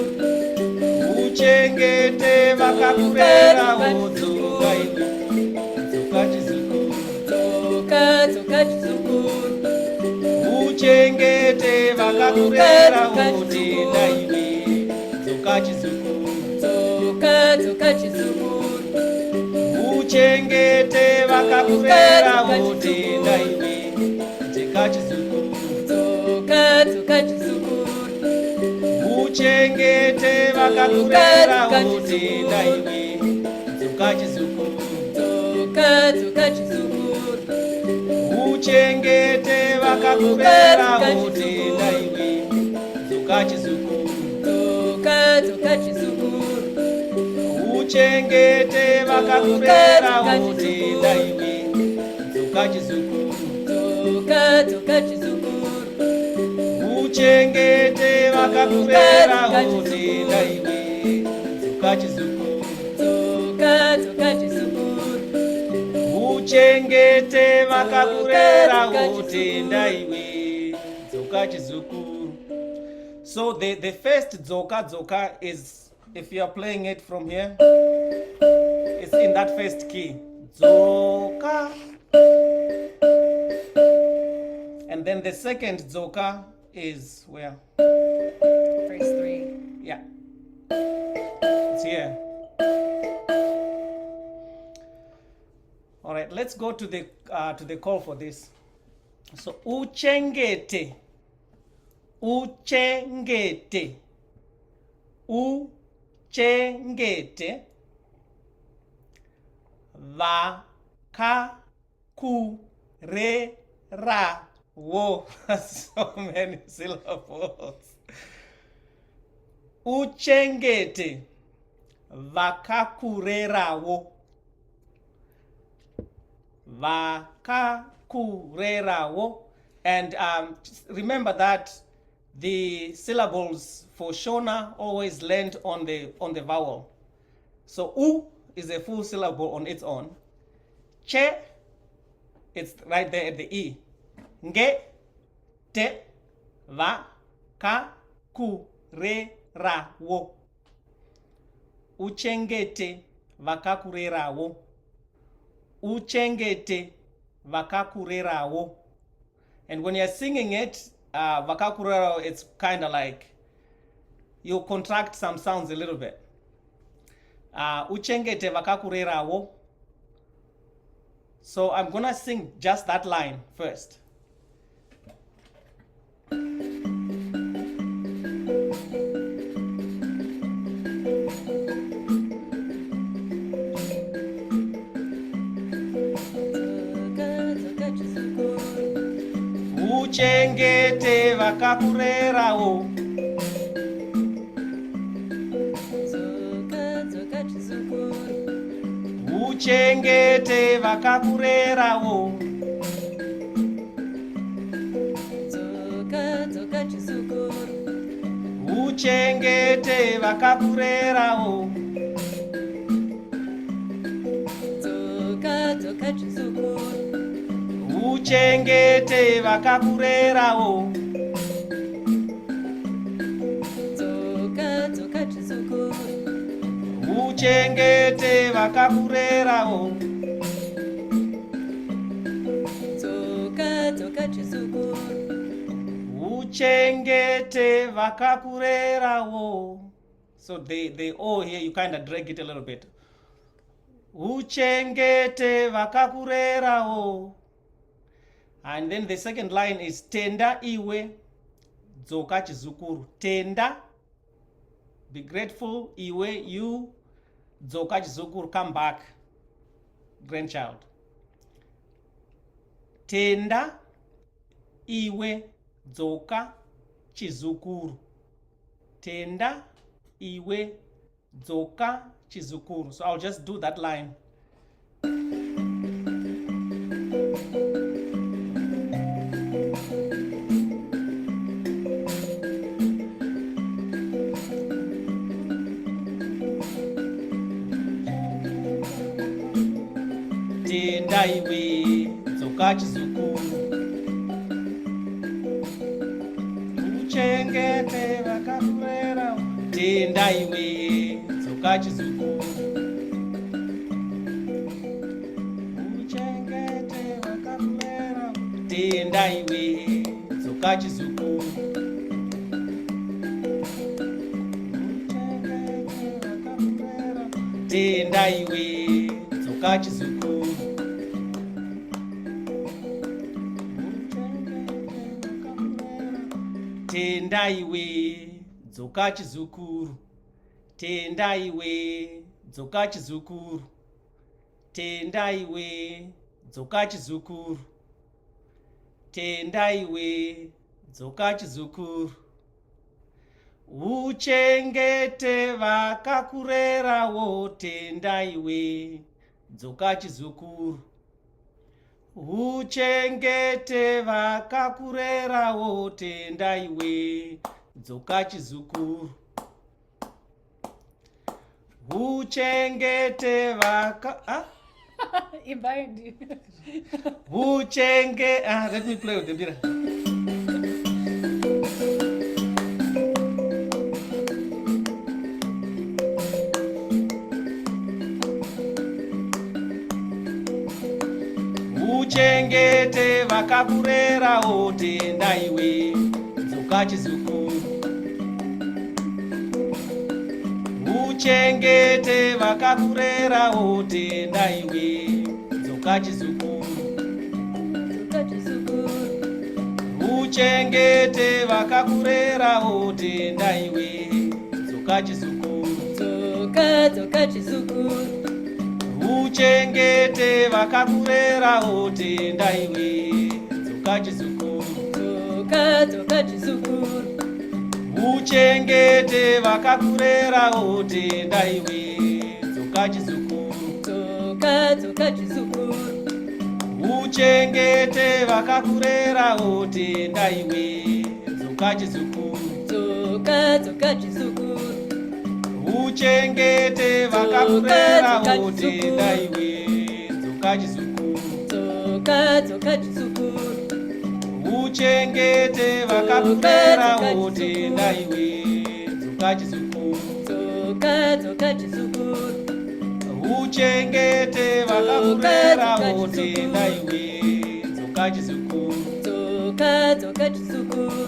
Uchengete vakakurera dzoka iwe. Dzoka chizukuru. Dzoka dzoka chizukuru. Uchengete vakakurera tenda iwe. Dzoka chizukuru. Dzoka dzoka chizukuru. Uchengete vakakurera tenda iwe. Dzoka chizukuru. Dzoka dzoka chizukuru. Uchengete vakakurera tenda iwe. Dzoka chizukuru. Dzoka dzoka chizukuru. Uchengete vakakurera tenda iwe. Dzoka chizukuru. Dzoka dzoka chizukuru. Uchengete vakakurera tenda iwe. Dzoka chizukuru. Dzoka dzoka chizukuru. Uchengete vakakurera tenda iwe. Dzoka chizukuru. Dzoka dzoka chizukuru. Uchengete vakakurera tenda iwe. Dzoka chizukuru. So the first dzoka dzoka is, if you are playing it from here, it's in that first key. Dzoka. And then the second dzoka is where? Phrase 3. Yeah. It's here. All right, let's go to the call for this. So uchengete. Uchengete. Uchengete. Vakakurera. Whoa, that's so many syllables. Uchengete. Vakakurerawo. Vakakurerawo. And remember that the syllables for Shona always land on the vowel. So U is a full syllable on its own. Che, it's right there at the E. Nge, te, va, ka, ku, re, ra, wo. Uchengete vakakurerawo. Uchengete vakakurerawo. And when you're singing it, vakakurerawo, it's kind of like you contract some sounds a little bit. Uchengete vakakurerawo. So I'm gonna sing just that line first. Uchengete vakakurerawo. Uchengete vakakurerawo. Uchengete vakakurerawo. Uchengete vakakurerawo. chizukuru. uchengete vakakurerawo, Dzoka dzoka chizukuru. uchengete vakakurerawo. So the O here, you kind of drag it a little bit. Uchengete vakakurerawo. And then the second line is tenda iwe dzoka chizukuru. Tenda, be grateful. Iwe, you. Dzoka chizukuru, come back, grandchild. Tenda iwe dzoka chizukuru. Tenda iwe dzoka chizukuru. So I'll just do that line. Tenda iwe dzoka chizukuru. Uchengete vakakurerawo. Tenda iwe dzoka chizukuru. Uchengete vakakurerawo. Tenda iwe dzoka chizukuru. Uchengete vakakurerawo. Tenda iwe dzoka chizukuru. Tenda iwe dzoka chizukuru. Tenda iwe dzoka chizukuru. Tenda iwe dzoka chizukuru. Tenda iwe dzoka chizukuru. Uchengete vakakurerawo. Tenda iwe dzoka chizukuru. Uchengete vakakurerawo. Tenda iwe dzoka chizukuru. Uchengete let me play with the beat. Uchengete vakakurerawo. Tenda iwe dzoka chizukuru. Uchengete vakakurerawo. Tenda iwe dzoka chizukuru. Dzoka chizukuru. Uchengete vakakurerawo. Tenda iwe dzoka chizukuru. Dzoka dzoka chizukuru. Uchengete vakakurerawo. Tenda iwe dzoka chizukuru. Dzoka dzoka chizukuru. Uchengete vakakurerawo. Tenda iwe dzoka chizukuru. Dzoka dzoka chizukuru. Uchengete vakakurerawo. Tenda iwe dzoka chizukuru. Dzoka dzoka chizukuru. Uchengete vakakurerawo. Tenda iwe dzoka chizukuru. Dzoka dzoka chizukuru. Uchengete vakakurerawo. Tenda iwe dzoka chizukuru. Dzoka dzoka chizukuru. Uchengete vakakurerawo. Tenda iwe dzoka chizukuru. Dzoka dzoka chizukuru.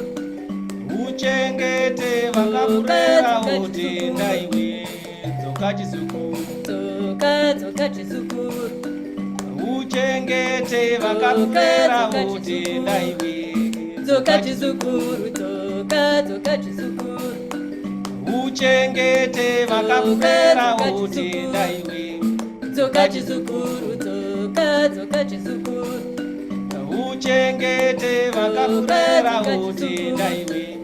Uchengete vakakurerawo. Tenda iwe dzoka chizukuru. Dzoka dzoka chizukuru. Uchengete vakakurerawo. Tenda iwe Dzoka chizukuru. Dzoka dzoka chizukuru. Uchengete vakakurerawo. Tenda iwe Dzoka chizukuru. Dzoka dzoka chizukuru. Uchengete vakakurerawo. Tenda iwe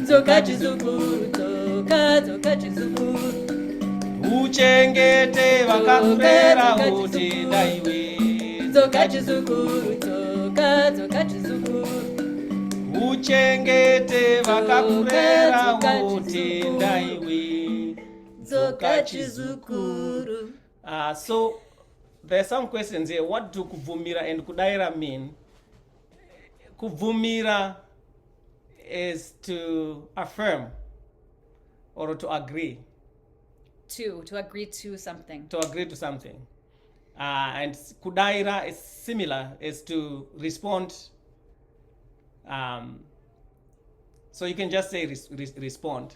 Dzoka chizukuru. Dzoka dzoka chizukuru. Uchengete vakakurerawo. Tenda iwe Dzoka chizukuru. Dzoka dzoka chizukuru. Uchengete vakakurerawo. Tenda iwe Dzoka chizukuru. So there are some questions here. What do kuvumira and kudaira mean? Kuvumira is to affirm or to agree. to agree to something. To agree to something. And kudaira is similar, is to respond. So you can just say respond.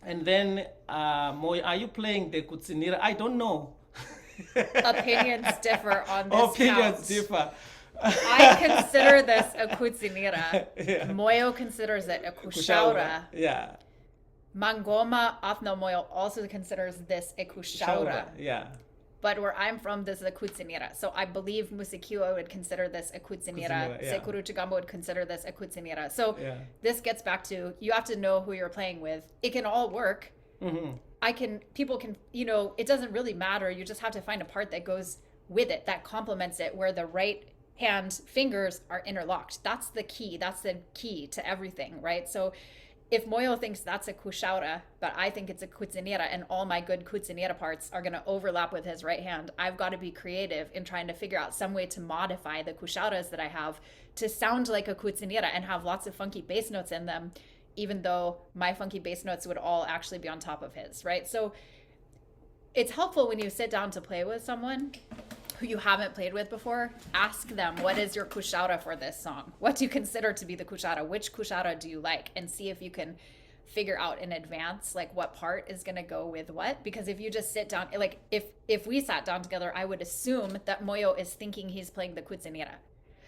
And then, Moy, are you playing the kutsinira? I don't know. Opinions differ on this Opinions count. differ. I consider this a kutsinira. Yeah. Moyo considers it a Kushaura. kushaura. Yeah. Mangoma Afno Moyo also considers this a kushaura. Yeah. But where I'm from, this is a kutsinira. So I believe Musikio would consider this a kutsinira. Kutsinira, yeah. Sekuru Chigambo would consider this a kutsinira. So Yeah. this gets back to, you have to know who you're playing with. It can all work. Mm-hmm. People can, it doesn't really matter. You just have to find a part that goes with it, that complements it, where the right hand fingers are interlocked. That's the key. That's the key to everything, right? So if Moyo thinks that's a kushaura, but I think it's a kutsinira, and all my good kutsinira parts are going to overlap with his right hand, I've got to be creative in trying to figure out some way to modify the kushauras that I have to sound like a kutsinira and have lots of funky bass notes in them, even though my funky bass notes would all actually be on top of his, right? So it's helpful when you sit down to play with someone who you haven't played with before. Ask them, what is your kushaura for this song? What do you consider to be the kushaura? Which kushaura do you like? And see if you can figure out in advance, like, what part is going to go with what. Because if you just sit down, like, if we sat down together, I would assume that Moyo is thinking he's playing the kutsinira.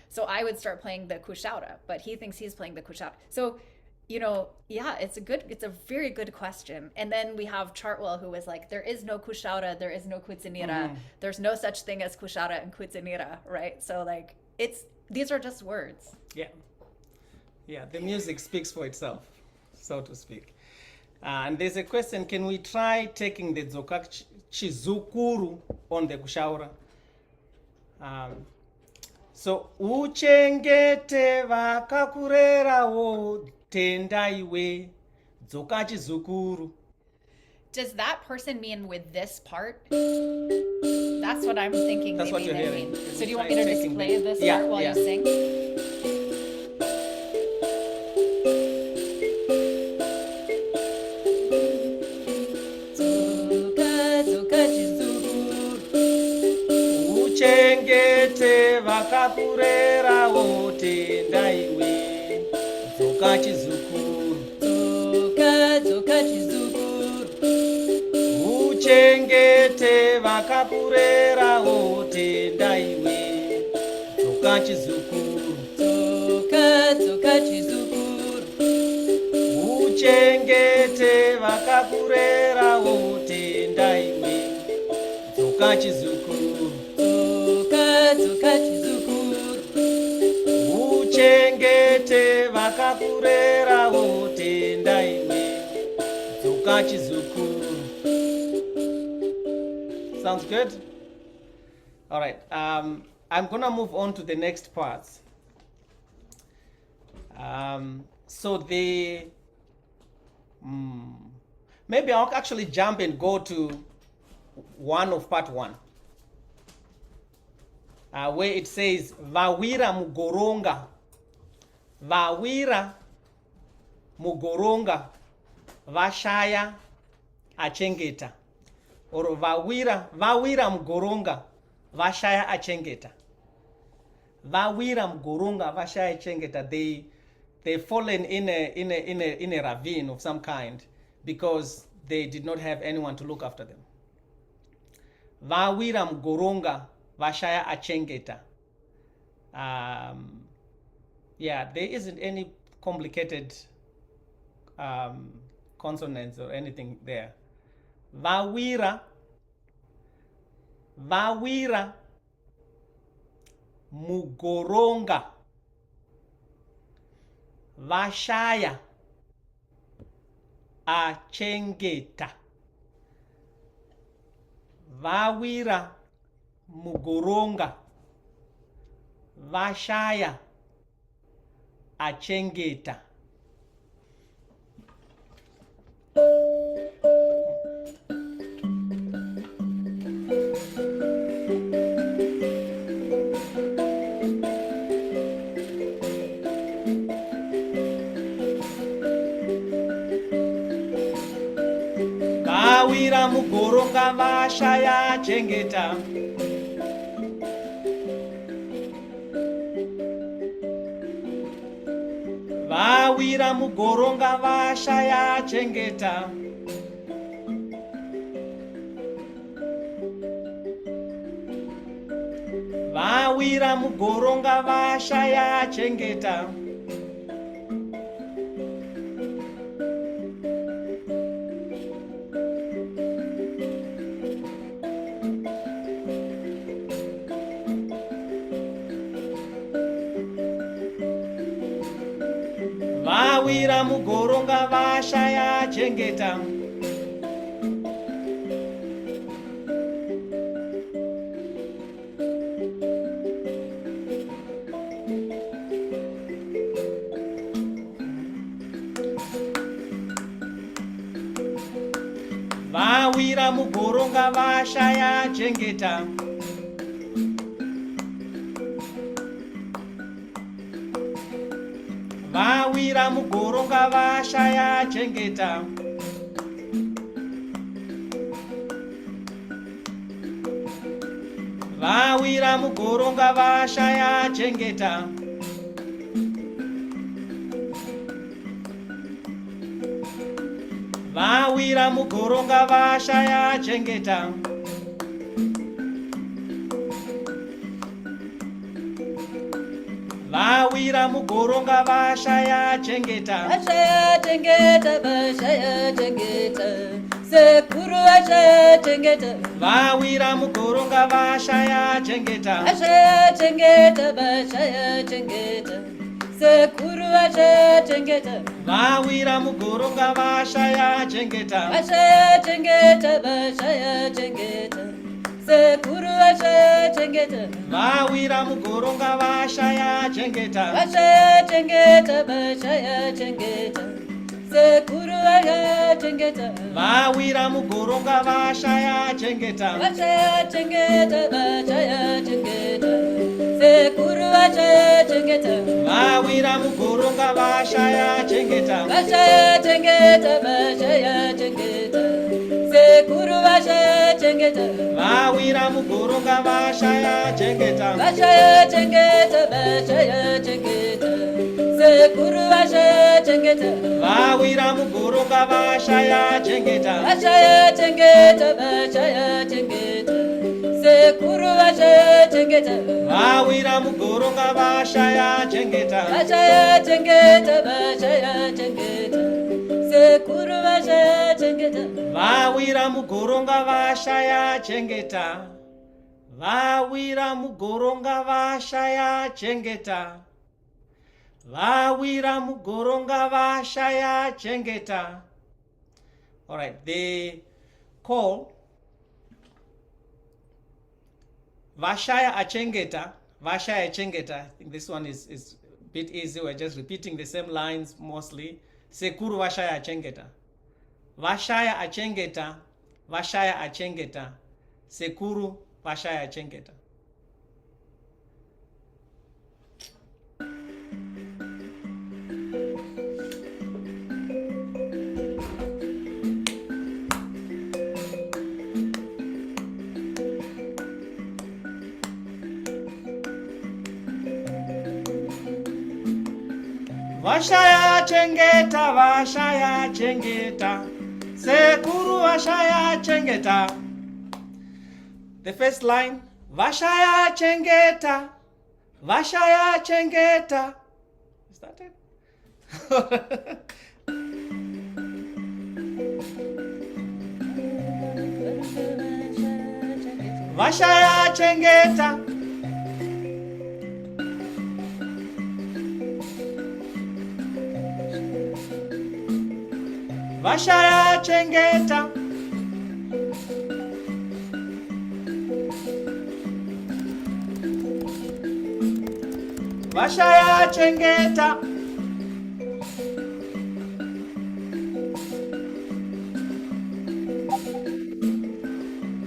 So I would start playing the kushaura, but he thinks he's playing the kushaura. So, yeah, it's a very good question. And then we have Chartwell, who was like, there is no kushaura, there is no kutsinira. There's no such thing as kushaura and kutsinira, right? So, like, these are just words. Yeah. Yeah, the music speaks for itself, so to speak. And there's a question, can we try taking the Chizukuru on the kushaura? So, uchengete vakakurerawo tendaiwe dzokachizukuru. Does that person mean with this part? That's what I'm thinking. That's what you're they hearing. mean. So do you want me to display this part while you sing? Uchengete vakakurerawo tendaiwe dzokachizukuru. Dzoka chizukuru. Uchengete vakakurerawo tendaiwe dzokachizukuru. Dzoka chizukuru. Uchengete vakakurerawo tendaiwe dzokachizukuru. Dzoka chizukuru. Uchengete vakakurerawo tendaiwe dzokachizukuru. Sounds good? All right. I'm gonna move on to the next parts. So maybe I'll actually jump and go to one of part one, where it says vawira mugoronga. Vawira mugoronga vashaya achengeta. Or vawira mugoronga vashaya achengeta. Vawira mugoronga vashaya achengeta. They've fallen in a ravine of some kind because they did not have anyone to look after them. Vawira mugoronga vashaya achengeta. Yeah, there isn't any complicated consonants or anything there. Vawira mugoronga vashaya achengeta. Vawira mugoronga vashaya achengeta. Vawira vawira mugoronga vashaya chengeta. Vawira mugoronga vashaya chengeta. Vawira mugoronga vashaya chengeta. Vawira mugoronga vashaya chengeta. Vawira mugoronga vashaya chengeta. Vawira mugoronga vashaya chengeta. Vawira mugoronga vashaya chengeta. Vawira mugoronga vashaya chengeta. Vawira mugoronga vashaya chengeta. Ashaya chengeta bashaya chengeta. Sekuru ashaya chengeta. Vawira mugoronga vashaya chengeta. Ashaya chengeta bashaya chengeta. Sekuru ashaya chengeta. Vawira mugoronga vashaya chengeta. Ashaya chengeta bashaya chengeta. Sekuru ashaya chengeta. Vawira mugoronga vashaya chengeta. Ashaya chengeta bashaya chengeta. Sekuru ashaya chengeta. Vawira mugoronga vashaya chengeta. Ashaya chengeta bashaya chengeta. Sekuru ashaya chengeta. Vawira mugoronga vashaya chengeta. Ashaya chengeta bashaya chengeta. Sekuru ashaya chengeta. Vawira mugoronga vashaya chengeta. Ashaya chengeta bashaya chengeta. Sekuru ashaya chengeta. Vawira mugoronga vashaya chengeta. Ashaya chengeta bashaya chengeta. Sekuru ashaya chengeta. Vawira mugoronga vashaya chengeta. Ashaya chengeta bashaya chengeta. Sekuru ashaya chengeta. Vawira mugoronga vashaya chengeta. Vawira mugoronga vashaya chengeta. Vawira mugoronga vashaya chengeta. All right, the call Vashaya Achengeta. Vashaya Chengeta. I think this one is a bit easy. We're just repeating the same lines mostly. Sekuru Vashaya Achengeta. Vashaya Achengeta. Vashaya Achengeta. Sekuru Vashaya Achengeta. Vashaya chengeta, vashaya chengeta, sekuru vashaya chengeta. The first line, vashaya chengeta, vashaya chengeta. Is that it? Vashaya chengeta. Vashaya chengeta. Vashaya chengeta.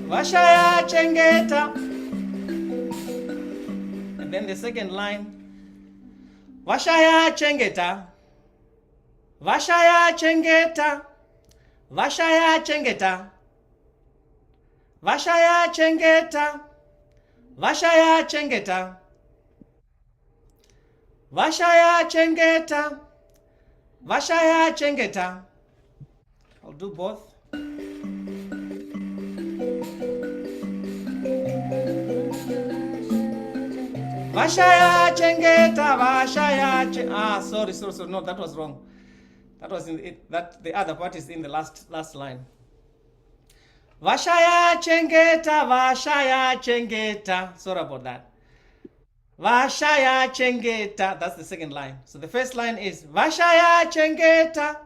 Vashaya chengeta. And then the second line, Vashaya chengeta. Vashaya chengeta. Vashaya chengeta. vashaya chengeta, vashaya chengeta, vashaya chengeta, vashaya chengeta. I'll do both. Vashaya chengeta, vashaya sorry. No, that was wrong. That was in it. That the other part is in the last line. Vashaya chengeta, vashaya chengeta. Sorry about that. Vashaya chengeta. That's the second line. So the first line is vashaya chengeta.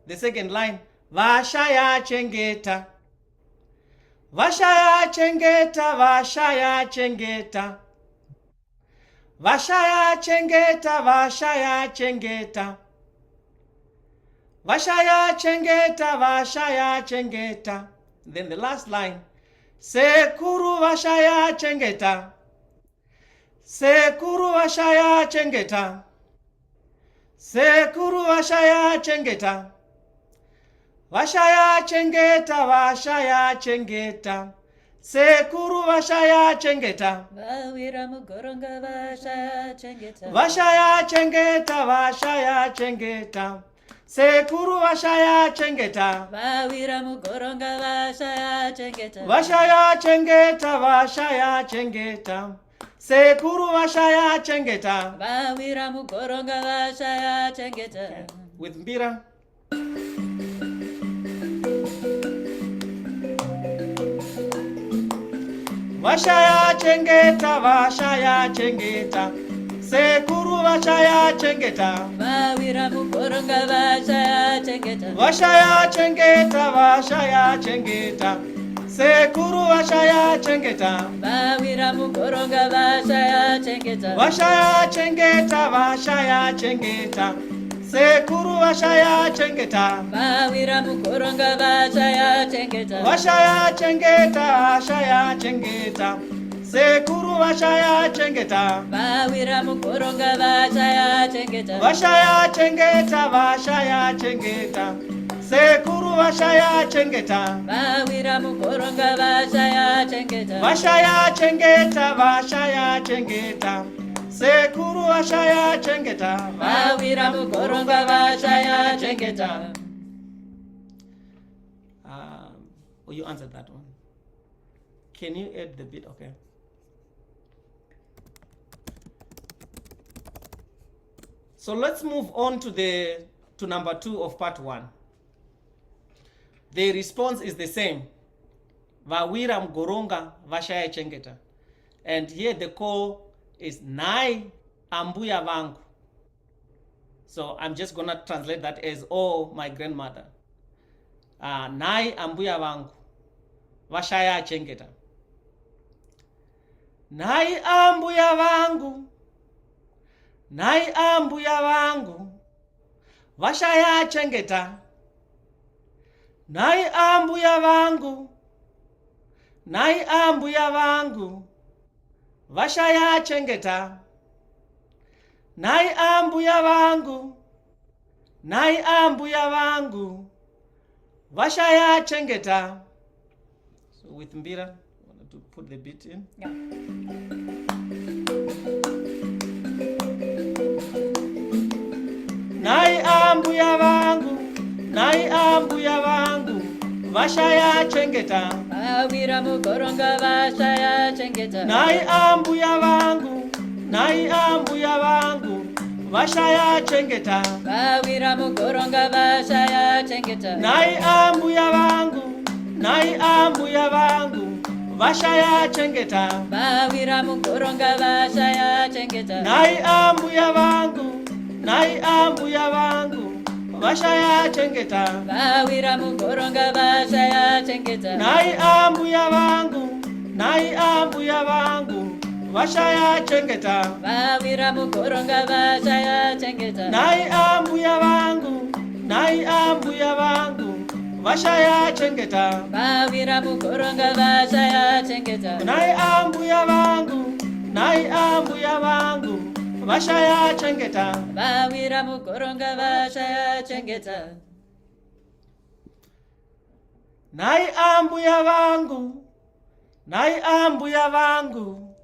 The second line, vashaya chengeta. Vashaya chengeta, vashaya chengeta. Vashaya chengeta, vashaya chengeta. Vashaya chengeta, vashaya chengeta. Then the last line, sekuru vashaya chengeta. Sekuru vashaya chengeta. Sekuru vashaya chengeta. Vashaya chengeta, vashaya chengeta. Sekuru vashaya chengeta. Vawira mugoronga vashaya chengeta. Vashaya chengeta, vashaya chengeta. Sekuru vashaya chengeta. Vawira mugoronga vashaya chengeta. Vashaya chengeta, vashaya chengeta. Sekuru vashaya chengeta. Vawira mugoronga vashaya chengeta. With mbira. Vashaya chengeta, vashaya chengeta. Sekuru vashaya chengeta. Vawira mugoronga vashaya chengeta. Vashaya chengeta, vashaya chengeta. Sekuru vashaya chengeta. Vawira mugoronga vashaya chengeta. Vashaya chengeta, vashaya chengeta. Sekuru vashaya chengeta. Vawira mugoronga vashaya chengeta. Vashaya chengeta, vashaya chengeta. Sekuru vashaya chengeta. Vawira mugoronga vashaya chengeta. Vashaya chengeta, vashaya chengeta. Sekuru vashaya chengeta. Vawira mugoronga vashaya chengeta. Vashaya chengeta, vashaya chengeta. Sekuru vashaya chengeta. Vawira mugoronga vashaya chengeta. Oh, you answered that one. Can you add the bit? Okay. So let's move on to number 2 of part 1. The response is the same. Vawira mgoronga vashaya chengeta. And here the call is nai ambuya vangu. So I'm just gonna translate that as oh my grandmother. Nai ambuya vangu vashaya chengeta. Nai ambuya vangu. Nai ambuya vangu vashaya chengeta. Nai ambuya vangu. Nai ambuya vangu vashaya chengeta. Nai ambuya vangu. Nai ambuya vangu vashaya chengeta. So with mbira, I want to put the beat in. Yeah. Nai ambuya vangu. Nai ambuya vangu vashaya chengeta. Vawira mugoronga vashaya chengeta. Nai ambuya vangu. Nai ambuya vangu vashaya chengeta. Vawira mugoronga vashaya chengeta. Nai ambuya vangu. Nai ambuya vangu vashaya chengeta. Vawira mugoronga vashaya chengeta. Nai ambuya vangu. Nai ambuya vangu vashaya chengeta. Vawira mugoronga vashaya chengeta. Nai ambuya vangu. Nai ambuya vangu vashaya chengeta. Vawira mugoronga vashaya chengeta. Nai ambuya vangu. Nai ambuya vangu vashaya chengeta. Vawira mugoronga vashaya chengeta. Nai ambuya vangu. Nai ambuya vangu vashaya chengeta. Vawira mugoronga vashaya chengeta. Nai ambuya vangu. nai ambuya vangu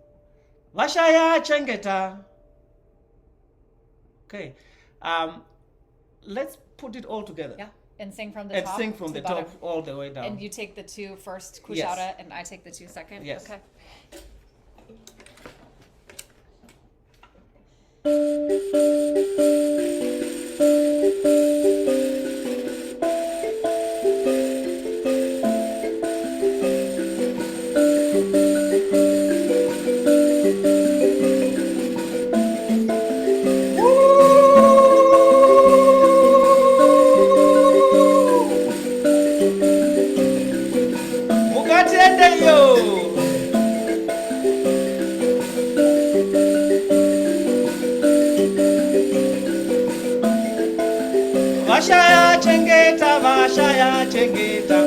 vashaya chengeta. Okay, let's put it all together. Yeah. And sing from the And top. sing from to the bottom. top all the way down. And you take the two first kushara Yes. and I take the two second? Yes. Okay. Mukatiende yo. Vashaya chengeta,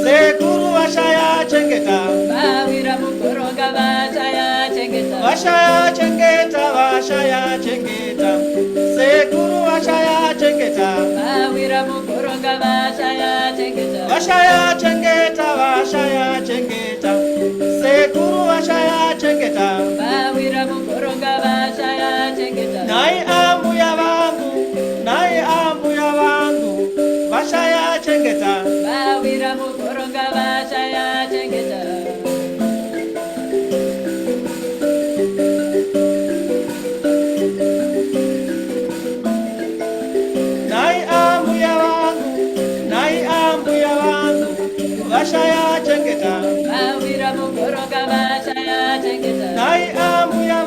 sekuru vashaya chengeta. Mawira mukoronga vashaya chengeta. Vashaya chengeta, sekuru vashaya chengeta. Mawira mukoronga vashaya chengeta. Vashaya chengeta, sekuru vashaya chengeta. Mawira mukoronga vashaya chengeta. Nai ambuya vangu, vashaya chengeta. Mawira mukoronga vashaya chengeta. Nai ambuya vangu, vashaya chengeta. Mawira mukoronga vashaya chengeta. Nai ambuya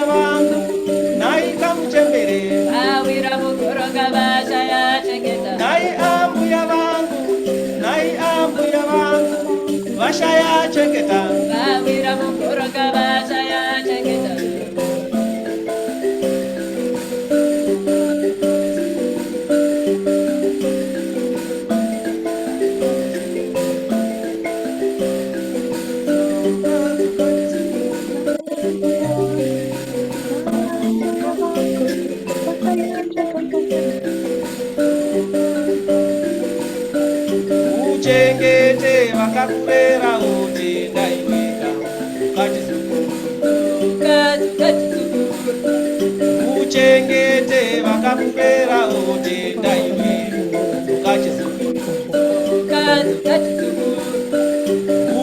vangu, nai kamuchembere. Mawira mukoronga vashaya chengeta. Nai ambuya vangu, vashaya chengeta. Mawira mukoronga vashaya chengeta. Uchengete vakakurera utenda iweka uchengete vakakurera utenda iweka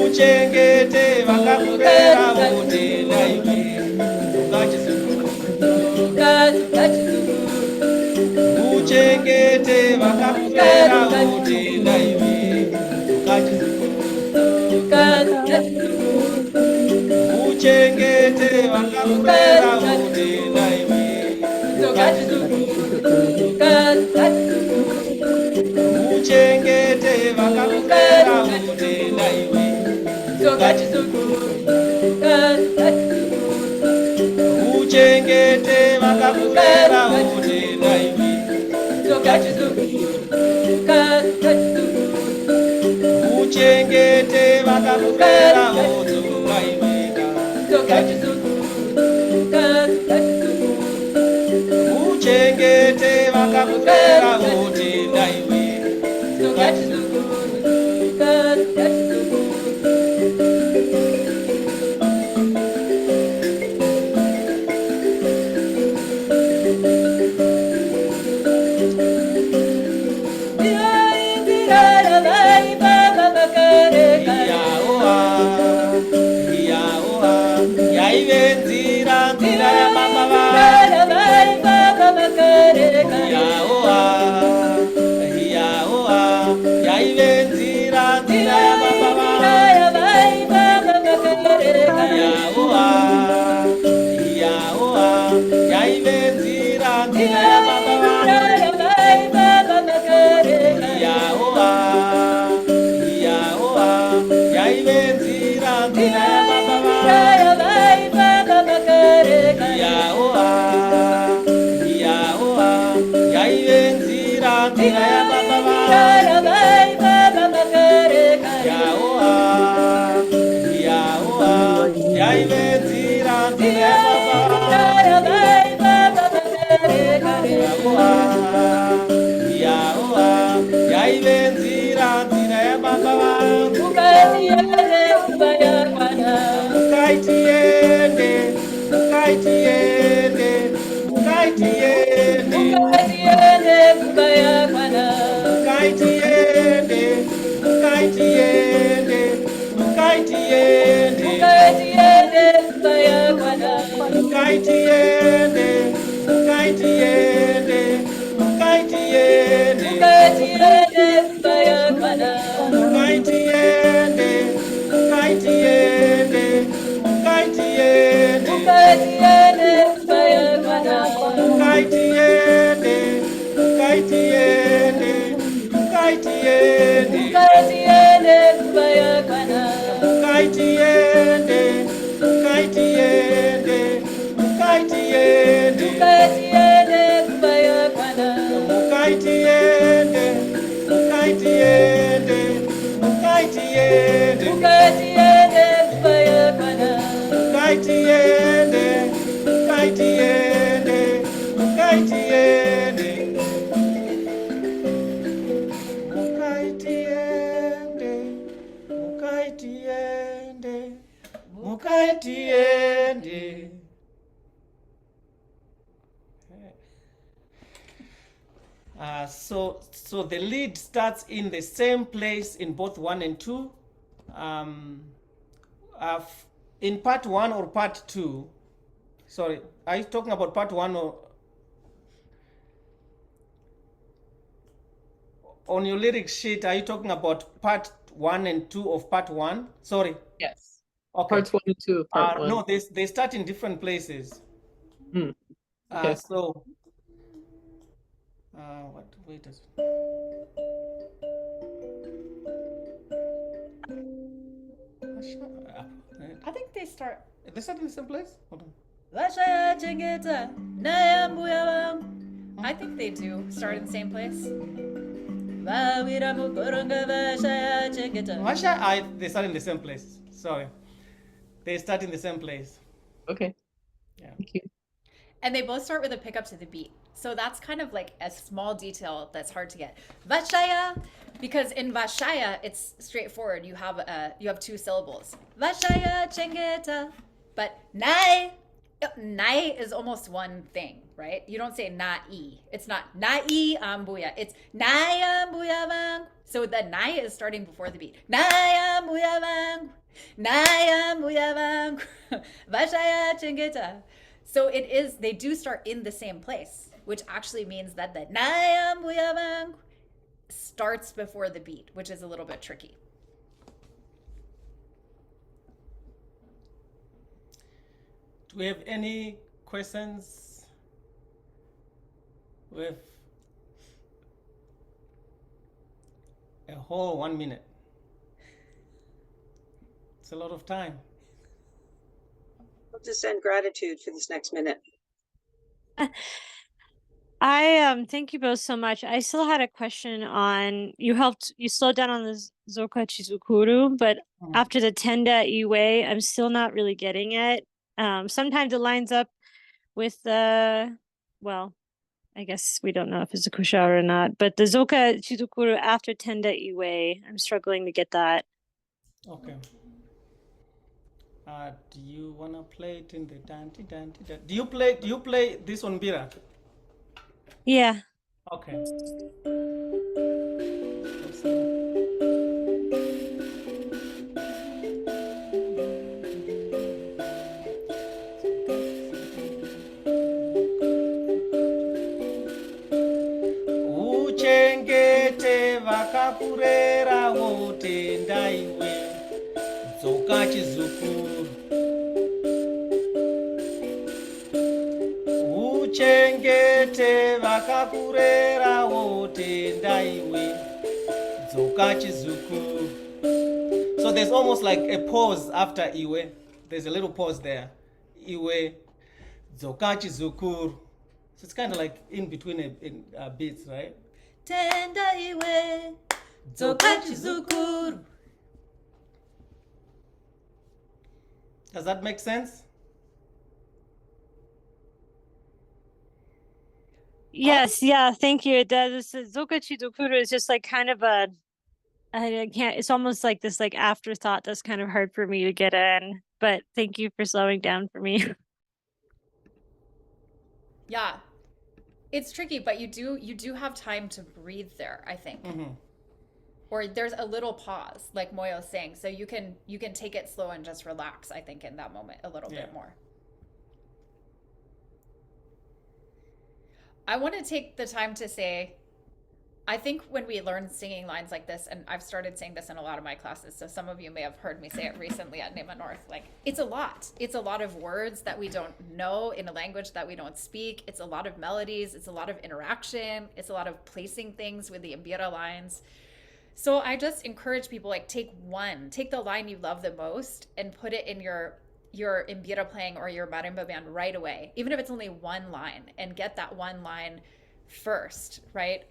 uchengete vakakurera utenda iweka uchengete vakakurera utenda iweka uchengete vakakurera utenda iweka uchengete vakakurera utenda iweka uchengete vakakurera utenda iweka uchengete vakakurera utenda iweka uchengete vakakurera utenda yaivenzira nzira yababa yaivenzira nzira yababa yaivenzira nzira yaivenzira nzira yaivenzira nzira yaivenzira nzira Tiende, Mukai tiende kubaya kwana. Mukai Tiende, Mukai Tiende, Mukai Tiende, Mukai tiende kubaya kwana. Mukai Tiende, Mukai Tiende, Mukai Tiende, Mukai tiende kubaya kwana. Mukai Tiende, Mukai Tiende, Mukai Tiende, Mukai tiende kubaya kwana. Mukai Tiende, Mukai Tiende, Mukai Tiende, Mukai tiende kubaya kwana. Mukai Tiende, Mukai Tiende, Mukai Tiende, Mukai tiende kubaya kwana. Mukai Tiende, Mukai Tiende, Mukai Tiende, Mukai tiende kubaya kwana. Mukai Tiende, Mukai Tiende, Mukai Tiende, Mukai Tiende, Mukai Tiende, Mukai Tiende. So the lead starts in the same place in both 1 and 2. In part 1 or part 2, sorry, are you talking about part 1 or on your lyric sheet? Are you talking about part 1 and 2 of part 1? Sorry. Yes. Okay. Parts 1 and 2 of part 1. No, they start in different places. Okay. So, wait a second. I think they start. They start in the same place? Hold on. Vashaya chengeta naya mbuya wangu. I think they do start in the same place. Vawira mukoronga vashaya chengeta. They start in the same place. Sorry. They start in the same place. Okay. Yeah. Thank you. And they both start with a pickup to the beat. So that's kind of like a small detail that's hard to get. Vashaya, because in Vashaya it's straightforward. You have 2 syllables. Vashaya chengeta. But nai is almost one thing, right? You don't say nai. It's not nai ambuya. It's nai ambuya vang. So the nai is starting before the beat. Nai ambuya vang. Nai ambuya vang. Vashaya chengeta. So they do start in the same place, which actually means that the nai ambuya vang starts before the beat, which is a little bit tricky. Do we have any questions? We have a whole 1 minute. It's a lot of time. I'll just send gratitude for this next minute. I thank you both so much. I still had a question on you slowed down on the Zoka Chizukuru, but after the Tenda Iwe, I'm still not really getting it. Sometimes it lines up with the well, I guess we don't know if it's a kushara or not, but the Zoka Chizukuru after Tenda Iwe, I'm struggling to get that. Okay. Do you wanna play it in the danti? Do you play this on Bira? Yeah. Okay. Uchengete vakakurerawo tenda iwe dzoka chizukuru. Uchengete vakakurerawo tenda iwe dzoka chizukuru. So there's almost like a pause after iwe. There's a little pause there. Iwe dzoka chizukuru. So it's kind of like in between beats, right? Tenda iwe dzoka chizukuru. Does that make sense? Yes, yeah, thank you. It does. Zoka Chizukuru is just like kind of I can't, it's almost like this like afterthought that's kind of hard for me to get in. But thank you for slowing down for me. Yeah, It's tricky, but you do have time to breathe there, I think. Or there's a little pause, like Moyo's saying, so you can take it slow and just relax, I think, in that moment a little bit more. I want to take the time to say, I think when we learn singing lines like this, and I've started saying this in a lot of my classes, so some of you may have heard me say it recently at Nema North, like, it's a lot. It's a lot of words that we don't know in a language that we don't speak. It's a lot of melodies. It's a lot of interaction. It's a lot of placing things with the Mbira lines. So I just encourage people, like, take the line you love the most and put it in your Mbira playing or your marimba band right away, even if it's only one line, and get that one line first, right?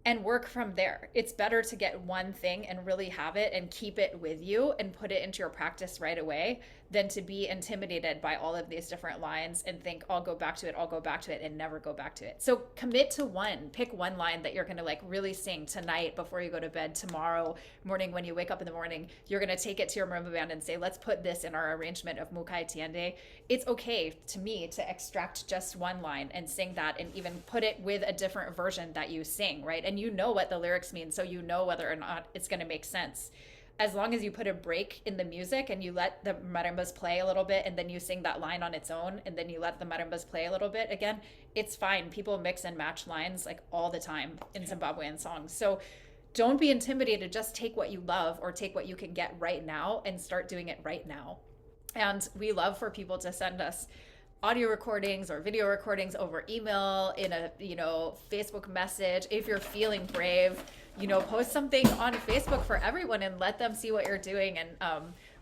And work from there. It's better to get one thing and really have it and keep it with you and put it into your practice right away than to be intimidated by all of these different lines and think, I'll go back to it and never go back to it. So commit to one. Pick one line that you're going to like really sing tonight before you go to bed. Tomorrow morning when you wake up in the morning, you're going to take it to your marimba band and say, let's put this in our arrangement of Mukai Tiende. It's okay to me to extract just one line and sing that and even put it with a different version that you sing, right? And you know what the lyrics mean, so you know whether or not it's going to make sense. As long as you put a break in the music and you let the marimbas play a little bit and then you sing that line on its own and then you let the marimbas play a little bit again, it's fine. People mix and match lines like all the time in Zimbabwean songs. So don't be intimidated. Just take what you love or take what you can get right now and start doing it right now. And we love for people to send us audio recordings or video recordings over email, in a Facebook message. If you're feeling brave, post something on Facebook for everyone and let them see what you're doing and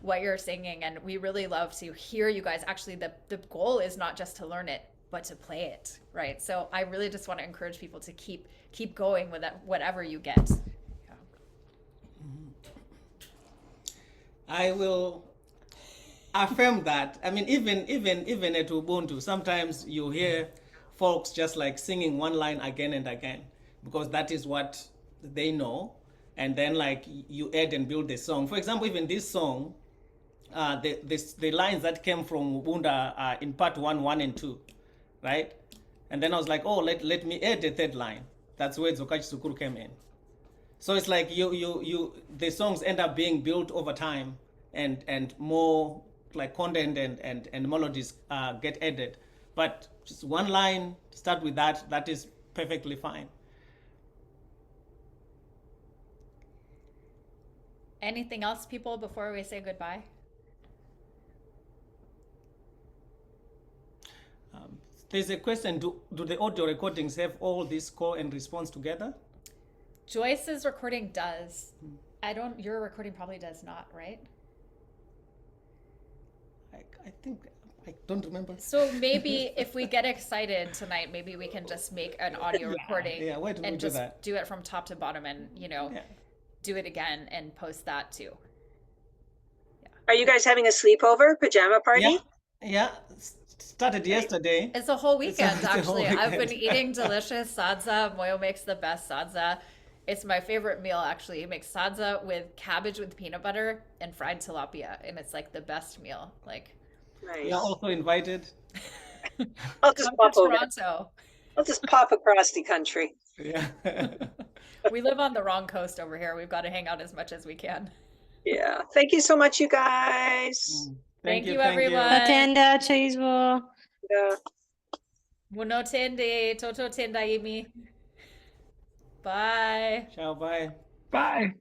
what you're singing. And we really love to hear you guys. Actually, the goal is not just to learn it, but to play it, right? So I really just want to encourage people to keep going with that, whatever you get. Yeah. I will affirm that. I mean, even at Ubuntu, sometimes you hear folks just like singing one line again and again because that is what they know, and then like you add and build the song. For example, even this song, the lines that came from Ubuntu are in part 1 and 2, right? And then I was like, oh, let me add the third line. That's where Zokachi Sukuru came in. So it's like the songs end up being built over time, and more like content and melodies get added. But just one line, start with that is perfectly fine. Anything else, people, before we say goodbye? There's a question, do the audio recordings have all this call and response together? Joyce's recording does. Your recording probably does not, right? I think, I don't remember. So maybe if we get excited tonight, maybe we can just make an audio recording and just do it from top to bottom and, do it again and post that too. Yeah. Are you guys having a sleepover pajama party? Yeah. Started yesterday. It's a whole weekend, It's a whole actually. I've been weekend. eating delicious sadza. Moyo makes the best sadza. It's my favorite meal, actually. He makes sadza with cabbage with peanut butter and fried tilapia, and it's like the best meal. Like, Nice. You're also invited. I'll just come pop to over. Toronto. I'll just pop across the country. Yeah. We live on the wrong coast over here. We've got to hang out as much as we can. Yeah. Thank you so much, you guys. Thank you, everyone. Atenda, Chaisbo. Yeah. Muno tende, toto tendaimi. Bye. Ciao, bye. Bye.